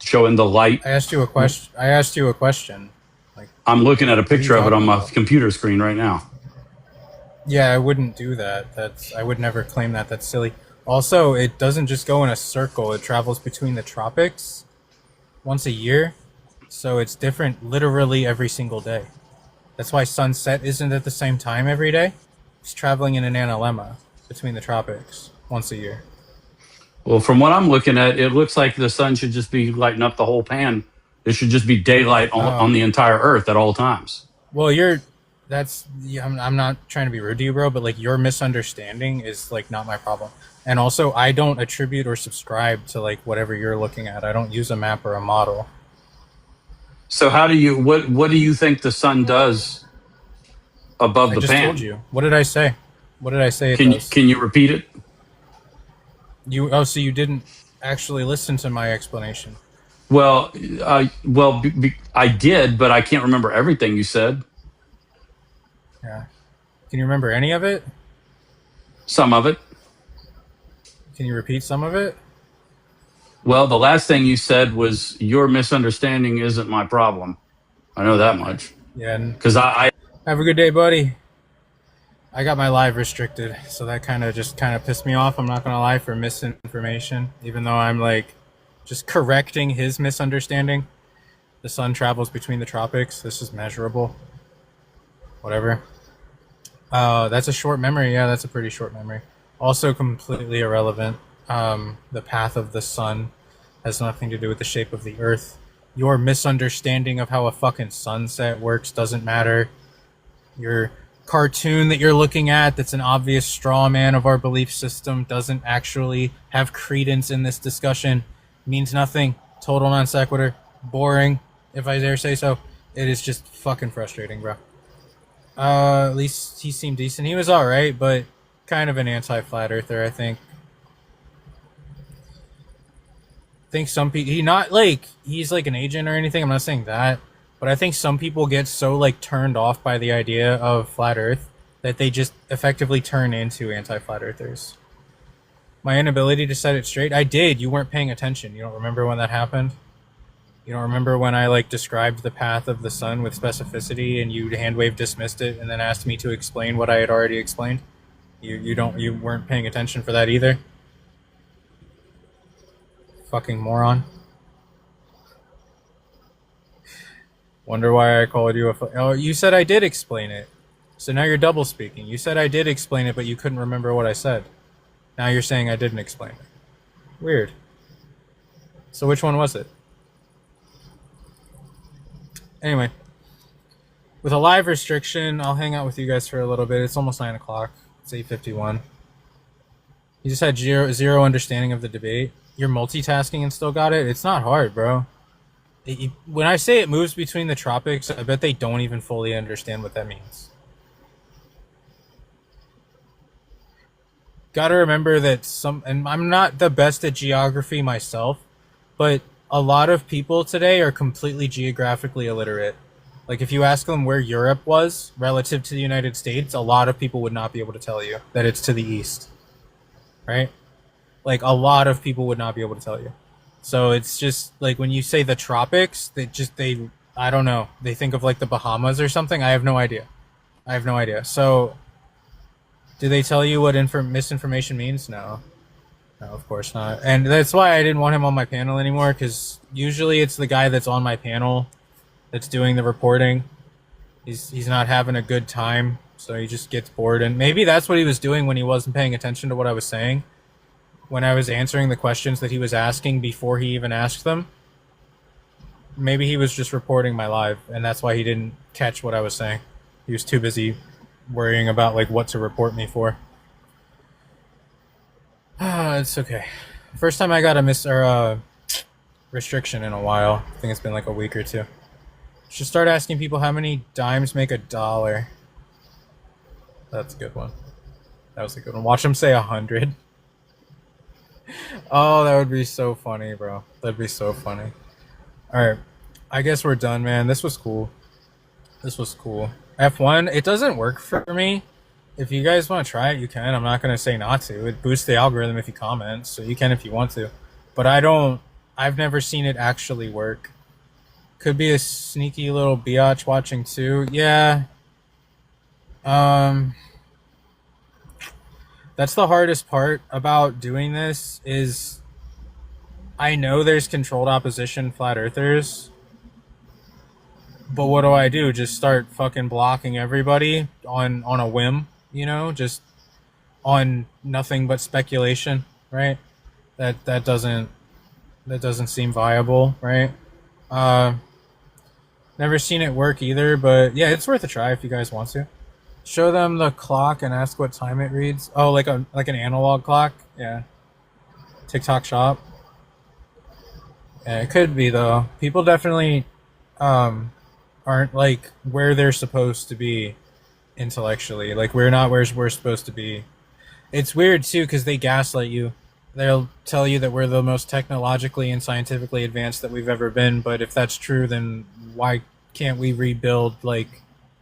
showing the light? I asked you a question. Like, I'm looking at a picture of it on my computer screen right now. Yeah, I wouldn't do that. I would never claim that. That's silly. Also, it doesn't just go in a circle. It travels between the tropics once a year. So it's different literally every single day. That's why sunset isn't at the same time every day. It's traveling in an analemma between the tropics once a year. Well, from what I'm looking at, it looks like the sun should just be lighting up the whole pan. It should just be daylight on the entire Earth at all times. Well, I'm not trying to be rude to you, bro, but like your misunderstanding is like not my problem. And also, I don't attribute or subscribe to like whatever you're looking at. I don't use a map or a model. So what do you think the sun does above the pan? I just told you. What did I say? What did I say it does? Can you repeat it? So you didn't actually listen to my explanation. Well, I did, but I can't remember everything you said. Yeah. Can you remember any of it? Some of it. Can you repeat some of it? Well, the last thing you said was your misunderstanding isn't my problem. I know that much. Yeah. Because I have a good day, buddy. I got my live restricted, so that kind of pissed me off. I'm not gonna lie, for misinformation, even though I'm like just correcting his misunderstanding. The sun travels between the tropics. This is measurable. Whatever. That's a short memory. Yeah, that's a pretty short memory. Also completely irrelevant. The path of the sun has nothing to do with the shape of the earth. Your misunderstanding of how a fucking sunset works doesn't matter. Your cartoon that you're looking at that's an obvious straw man of our belief system doesn't actually have credence in this discussion. Means nothing. Total non sequitur. Boring, if I dare say so. It is just fucking frustrating, bro. At least he seemed decent. He was alright, but kind of an anti-flat earther, I think. Some people, he's like an agent or anything, I'm not saying that, but I think some people get so like turned off by the idea of flat earth that they just effectively turn into anti-flat earthers. My inability to set it straight, I did, you weren't paying attention. You don't remember when that happened? You don't remember when I like described the path of the sun with specificity and you hand-wave dismissed it and then asked me to explain what I had already explained? You weren't paying attention for that either? Fucking moron. Wonder why I called you oh, you said I did explain it. So now you're double speaking. You said I did explain it, but you couldn't remember what I said. Now you're saying I didn't explain it. Weird. So which one was it? Anyway. With a live restriction, I'll hang out with you guys for a little bit. It's almost 9 o'clock. It's 8:51. You just had zero understanding of the debate. You're multitasking and still got it? It's not hard, bro. When I say it moves between the tropics, I bet they don't even fully understand what that means. Gotta remember that and I'm not the best at geography myself, but a lot of people today are completely geographically illiterate. Like, if you ask them where Europe was relative to the United States, a lot of people would not be able to tell you that it's to the east. Right? Like, a lot of people would not be able to tell you. So it's just, like, when you say the tropics, I don't know. They think of, like, the Bahamas or something. I have no idea. So, do they tell you what misinformation means? No. No, of course not. And that's why I didn't want him on my panel anymore, because usually it's the guy that's on my panel that's doing the reporting. He's not having a good time, so he just gets bored. And maybe that's what he was doing when he wasn't paying attention to what I was saying. When I was answering the questions that he was asking before he even asked them. Maybe he was just reporting my live, and that's why he didn't catch what I was saying. He was too busy worrying about, like, what to report me for. It's okay. First time I got a restriction in a while. I think it's been like a week or two. Should start asking people how many dimes make $1. That's a good one. That was a good one. Watch them say 100. Oh, that would be so funny, bro. That'd be so funny. Alright. I guess we're done, man. This was cool. F1, it doesn't work for me. If you guys want to try it, you can. I'm not going to say not to. It boosts the algorithm if you comment, so you can if you want to. But I've never seen it actually work. Could be a sneaky little biatch watching too. Yeah. That's the hardest part about doing this is I know there's controlled opposition flat earthers, but what do? Just start fucking blocking everybody on a whim, you know, just on nothing but speculation, right? That doesn't seem viable, right? Never seen it work either, but yeah, it's worth a try if you guys want to. Show them the clock and ask what time it reads. Oh, like an analog clock? Yeah. TikTok shop. Yeah, it could be though. People definitely aren't like where they're supposed to be intellectually. Like we're not where we're supposed to be. It's weird too because they gaslight you. they'll tell you that we're the most technologically and scientifically advanced that we've ever been. But if that's true, then why can't we rebuild like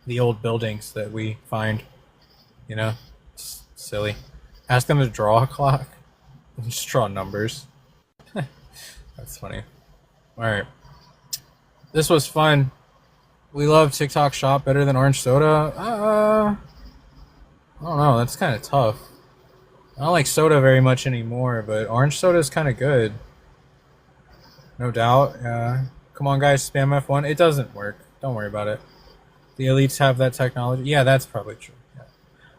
the old buildings that we find? You know, it's silly. Ask them to draw a clock. Just draw numbers. That's funny. All right, this was fun. We love TikTok Shop better than Orange Soda. I don't know. That's kind of tough. I don't like soda very much anymore, but orange soda is kind of good. No doubt. Come on, guys, spam F1. It doesn't work. Don't worry about it. The elites have that technology. Yeah, that's probably true. Yeah.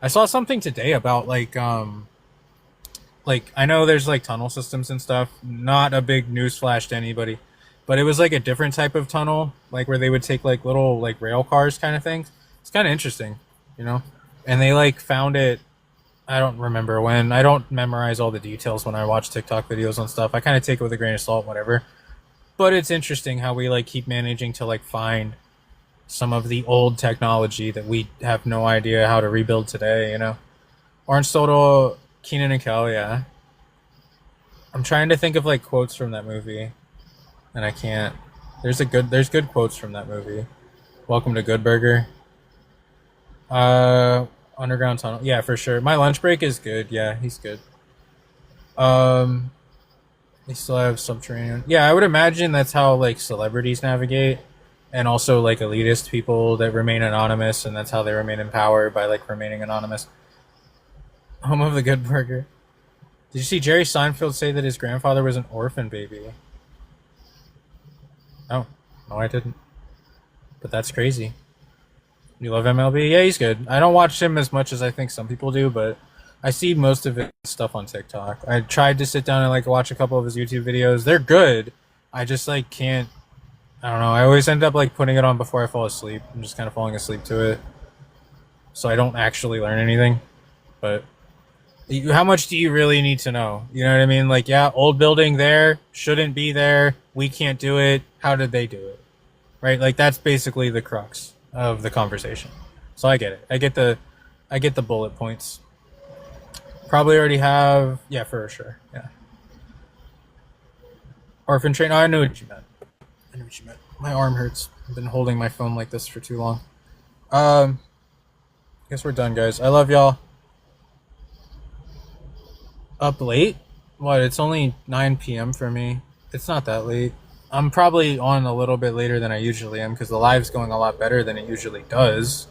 I saw something today about like I know there's like tunnel systems and stuff. Not a big news flash to anybody, but it was like a different type of tunnel, like where they would take like little like rail cars kind of things. It's kind of interesting, you know. And they like found it. I don't remember when. I don't memorize all the details when I watch TikTok videos and stuff. I kind of take it with a grain of salt, whatever. But it's interesting how we like keep managing to like find some of the old technology that we have no idea how to rebuild today, you know? Orange Soda, Keenan and Kel, yeah. I'm trying to think of like quotes from that movie, and I can't. There's good quotes from that movie. Welcome to Good Burger. Underground tunnel. Yeah, for sure. My lunch break is good. Yeah, he's good. They still have subterranean. Yeah, I would imagine that's how like celebrities navigate, and also like elitist people that remain anonymous, and that's how they remain in power, by like remaining anonymous. Home of the Good Burger. Did you see Jerry Seinfeld say that his grandfather was an orphan baby? Oh, no, I didn't. But that's crazy. You love MLB? Yeah, he's good. I don't watch him as much as I think some people do, but I see most of his stuff on TikTok. I tried to sit down and like watch a couple of his YouTube videos. They're good. I just like can't. I don't know. I always end up like putting it on before I fall asleep. I'm just kind of falling asleep to it, so I don't actually learn anything. But how much do you really need to know? You know what I mean? Like, yeah, old building there shouldn't be there. We can't do it. How did they do it? Right? Like that's basically the crux of the conversation. So I get it. I get the bullet points. Probably already have, yeah, for sure. Yeah. Orphan train. Oh, I know what you meant. I know what you meant. My arm hurts. I've been holding my phone like this for too long. Guess we're done, guys. I love y'all. Up late? What? It's only 9 p.m. for me. It's not that late. I'm probably on a little bit later than I usually am because the live's going a lot better than it usually does.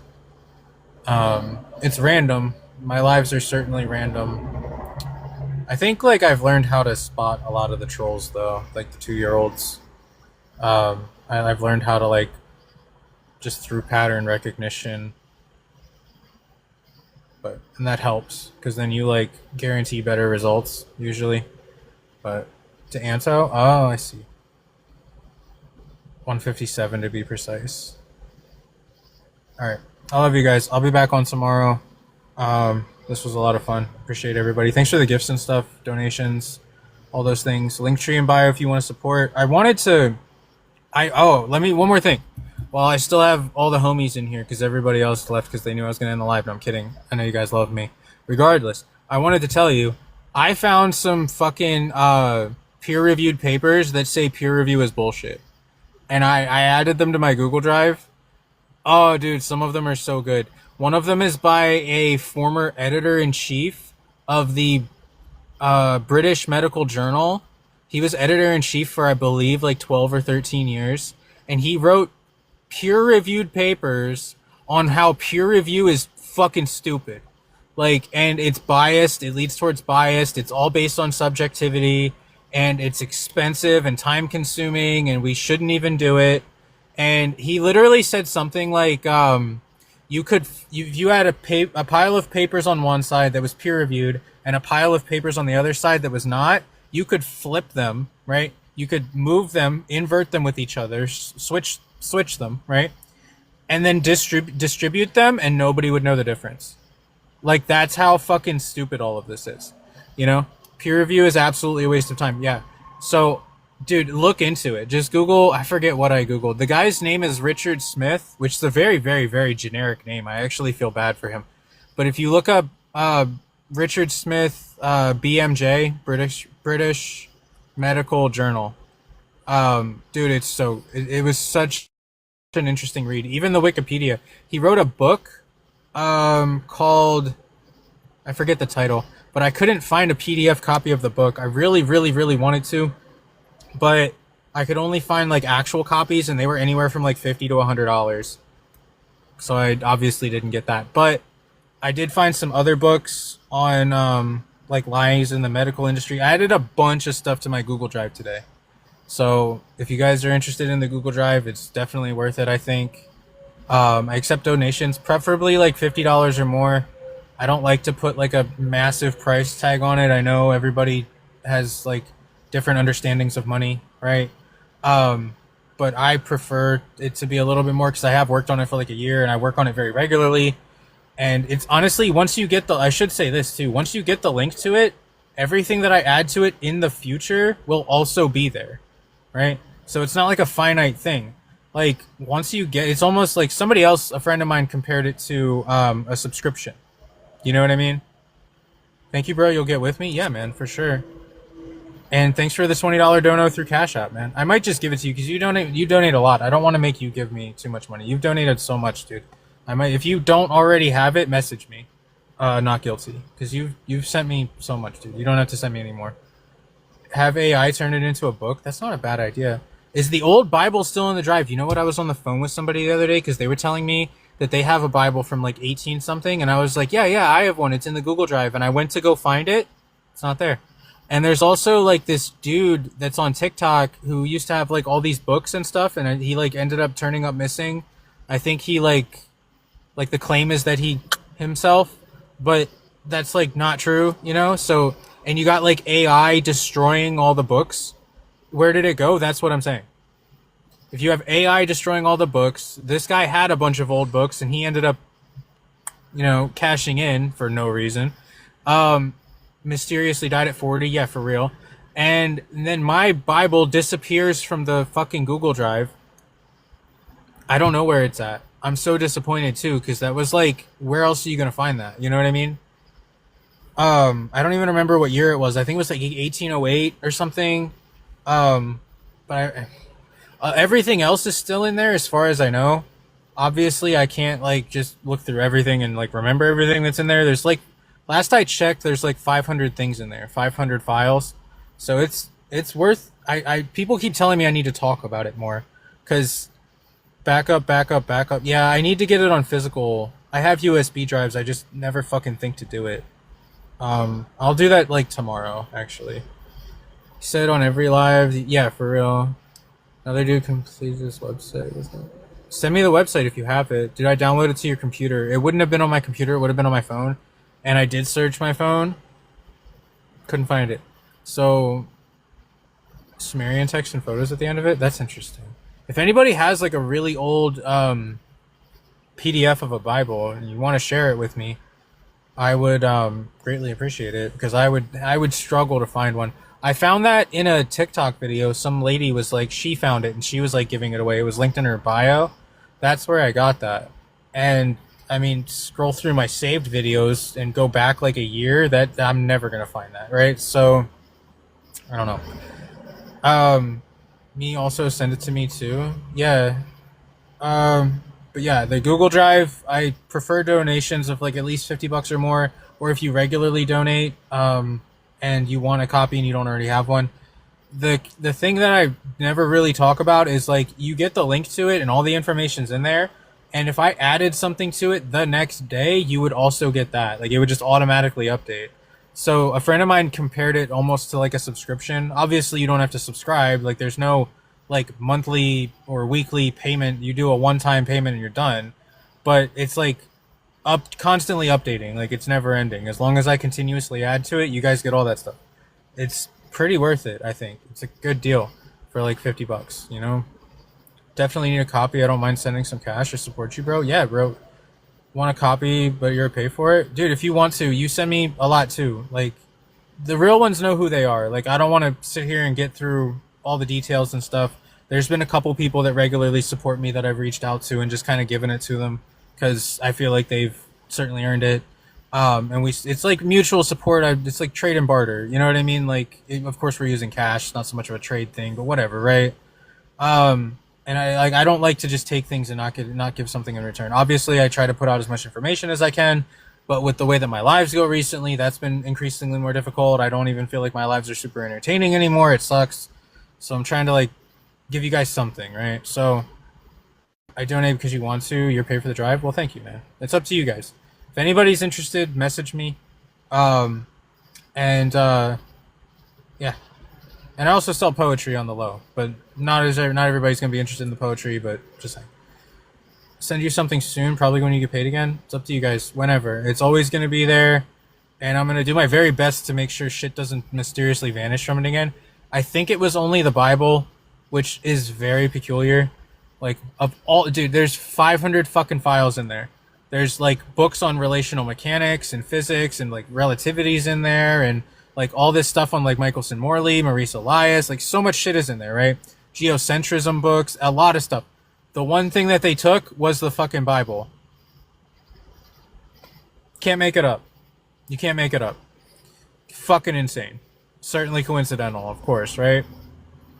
It's random. My lives are certainly random. I think like I've learned how to spot a lot of the trolls though, like the 2-year-olds. I've learned how to like just through pattern recognition. And that helps because then you like guarantee better results usually. But to Anto, oh, I see. 157 to be precise. All right, I love you guys. I'll be back on tomorrow. This was a lot of fun. Appreciate everybody. Thanks for the gifts and stuff, donations, all those things. Linktree in bio if you want to support. I wanted to. Let me one more thing. Well, I still have all the homies in here because everybody else left because they knew I was gonna end the live. No, I'm kidding. I know you guys love me. Regardless, I wanted to tell you, I found some fucking peer-reviewed papers that say peer review is bullshit. And I added them to my Google Drive. Oh, dude, some of them are so good. One of them is by a former editor-in-chief of the British Medical Journal. He was editor-in-chief for, I believe, like 12 or 13 years. And he wrote peer-reviewed papers on how peer review is fucking stupid. Like, and it's biased. It leads towards biased. It's all based on subjectivity. And it's expensive and time consuming and we shouldn't even do it. And he literally said something like, you had a pile of papers on one side that was peer reviewed and a pile of papers on the other side that was not, you could flip them, right? You could move them, invert them with each other, switch them, right? And then distribute them and nobody would know the difference. Like that's how fucking stupid all of this is, you know? Peer review is absolutely a waste of time. Yeah. So, dude, look into it. Just Google. I forget what I Googled. The guy's name is Richard Smith, which is a very, very, very generic name. I actually feel bad for him. But if you look up Richard Smith, BMJ, British medical journal. Dude, it was such an interesting read. Even the Wikipedia. He wrote a book called, I forget the title, but I couldn't find a PDF copy of the book. I really, really, really wanted to, but I could only find like actual copies, and they were anywhere from like $50 to $100. So I obviously didn't get that. But I did find some other books on like lies in the medical industry. I added a bunch of stuff to my Google Drive today. So if you guys are interested in the Google Drive, it's definitely worth it, I think. I accept donations, preferably like $50 or more. I don't like to put like a massive price tag on it. I know everybody has like different understandings of money, right? But I prefer it to be a little bit more because I have worked on it for like a year and I work on it very regularly. And it's honestly, once you get I should say this too, once you get the link to it, everything that I add to it in the future will also be there, right? So it's not like a finite thing. Like once you get, it's almost like somebody else, a friend of mine compared it to a subscription. You know what I mean? Thank you, bro. You'll get with me? Yeah, man, for sure. And thanks for the $20 dono through Cash App, man. I might just give it to you because you donate a lot. I don't want to make you give me too much money. You've donated so much, dude. I might, if you don't already have it, message me. Not guilty, because you've sent me so much, dude. You don't have to send me anymore. Have AI turn it into a book? That's not a bad idea. Is the old Bible still in the drive? You know what? I was on the phone with somebody the other day because they were telling me that they have a Bible from like 18 something, and I was like, yeah, I have one. It's in the Google Drive, and I went to go find it. It's not there. And there's also like this dude that's on TikTok who used to have like all these books and stuff, and he like ended up turning up missing. I think he like the claim is that he himself, but that's like not true, you know? So, and you got like AI destroying all the books. Where did it go? That's what I'm saying. If you have AI destroying all the books, this guy had a bunch of old books and he ended up, you know, cashing in for no reason. Mysteriously died at 40. Yeah, for real. And then my Bible disappears from the fucking Google Drive. I don't know where it's at. I'm so disappointed too, because that was like, where else are you going to find that? You know what I mean? I don't even remember what year it was. I think it was like 1808 or something. But everything else is still in there as far as I know. Obviously, I can't like just look through everything and like remember everything that's in there. There's like, last I checked, there's like 500 things in there, 500 files. So it's worth, people keep telling me I need to talk about it more, because backup. Yeah, I need to get it on physical. I have USB drives. I just never fucking think to do it. I'll do that like tomorrow, actually. Said on every live. Yeah, for real. Another dude complete this website. Send me the website if you have it. Did I download it to your computer? It wouldn't have been on my computer. It would have been on my phone. And I did search my phone. Couldn't find it. So, Sumerian text and photos at the end of it? That's interesting. If anybody has like a really old PDF of a Bible and you want to share it with me, I would greatly appreciate it, because I would struggle to find one. I found that in a TikTok video. Some lady was like, she found it and she was like giving it away. It was linked in her bio. That's where I got that. And I mean, scroll through my saved videos and go back like a year, that I'm never gonna find that, right? So I don't know. Me also send it to me too. Yeah. But yeah, the Google Drive, I prefer donations of like at least $50 or more, or if you regularly donate, and you want a copy and you don't already have one. The thing that I never really talk about is like, you get the link to it and all the information's in there. And if I added something to it the next day, you would also get that. Like, it would just automatically update. So a friend of mine compared it almost to like a subscription. Obviously, you don't have to subscribe. Like, there's no like monthly or weekly payment. You do a one-time payment and you're done. But it's like constantly updating. Like, it's never ending. As long as I continuously add to it, you guys get all that stuff. It's pretty worth it, I think. It's a good deal for like $50, you know? Definitely need a copy. I don't mind sending some cash to support you, bro. Yeah, bro. Want a copy, but you're pay for it? Dude, if you want to, you send me a lot too. Like, the real ones know who they are. Like, I don't want to sit here and get through all the details and stuff. There's been a couple people that regularly support me that I've reached out to and just kind of given it to them, because I feel like they've certainly earned it. And it's like mutual support. It's like trade and barter. You know what I mean? Like, of course we're using cash. It's not so much of a trade thing, but whatever, right? And I don't like to just take things and not give something in return. Obviously, I try to put out as much information as I can, but with the way that my lives go recently, that's been increasingly more difficult. I don't even feel like my lives are super entertaining anymore. It sucks. So I'm trying to like give you guys something, right? So I donate because you want to. You're paid for the drive. Well, thank you, man. It's up to you guys. If anybody's interested, message me. Yeah. And I also sell poetry on the low, but not everybody's gonna be interested in the poetry. But just like, send you something soon, probably when you get paid again. It's up to you guys. Whenever, it's always gonna be there, and I'm gonna do my very best to make sure shit doesn't mysteriously vanish from it again. I think it was only the Bible, which is very peculiar. Like, of all, dude, there's 500 fucking files in there. There's like books on relational mechanics and physics and like relativities in there, and like all this stuff on like Michelson Morley, Maurice Elias, like so much shit is in there, right? Geocentrism books, a lot of stuff. The one thing that they took was the fucking Bible. Can't make it up. You can't make it up. Fucking insane. Certainly coincidental, of course, right?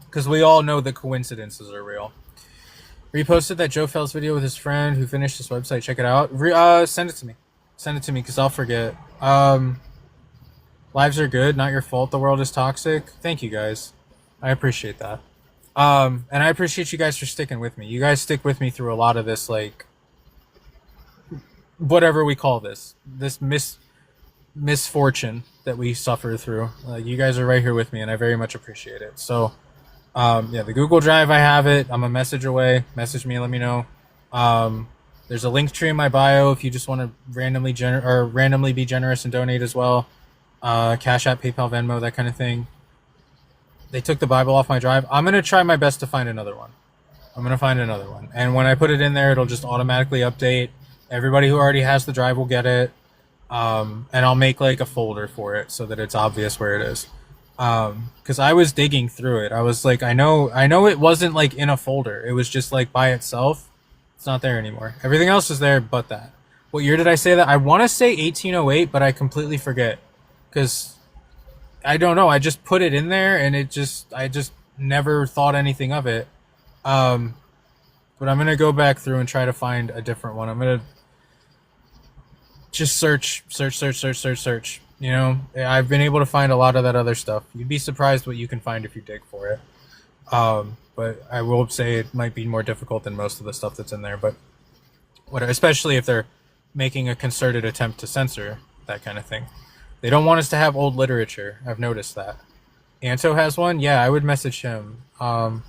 Because we all know that coincidences are real. Reposted that Joe Fell's video with his friend who finished his website. Check it out. Send it to me. Send it to me because I'll forget. Lives are good, not your fault. The world is toxic. Thank you guys. I appreciate that. And I appreciate you guys for sticking with me. You guys stick with me through a lot of this, like, whatever we call this misfortune that we suffer through. You guys are right here with me, and I very much appreciate it. So, yeah, the Google Drive, I have it. I'm a message away. Message me, let me know. There's a link tree in my bio if you just want to randomly be generous and donate as well. Cash App, PayPal, Venmo, that kind of thing. They took the Bible off my drive. I'm going to try my best to find another one. And when I put it in there, it'll just automatically update. Everybody who already has the drive will get it. And I'll make like a folder for it so that it's obvious where it is. Because I was digging through it. I was like, I know it wasn't like in a folder. It was just like by itself. It's not there anymore. Everything else is there but that. What year did I say that? I want to say 1808, but I completely forget. Because I don't know. I just put it in there and I just never thought anything of it. But I'm going to go back through and try to find a different one. I'm going to just search. You know, I've been able to find a lot of that other stuff. You'd be surprised what you can find if you dig for it. But I will say it might be more difficult than most of the stuff that's in there. But whatever, especially if they're making a concerted attempt to censor that kind of thing. They don't want us to have old literature. I've noticed that. Anto has one. Yeah, I would message him. My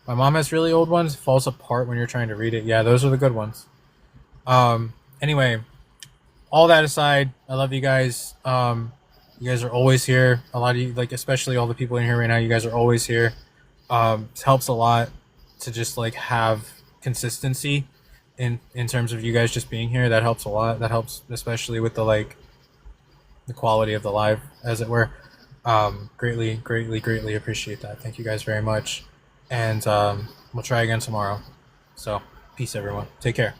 mom has really old ones. It falls apart when you're trying to read it. Yeah, those are the good ones. Anyway, all that aside, I love you guys. You guys are always here. A lot of you, like especially all the people in here right now, you guys are always here. It helps a lot to just like have consistency in terms of you guys just being here. That helps a lot. That helps especially with the quality of the live, as it were. Greatly appreciate that. Thank you guys very much. And we'll try again tomorrow. So peace everyone. Take care.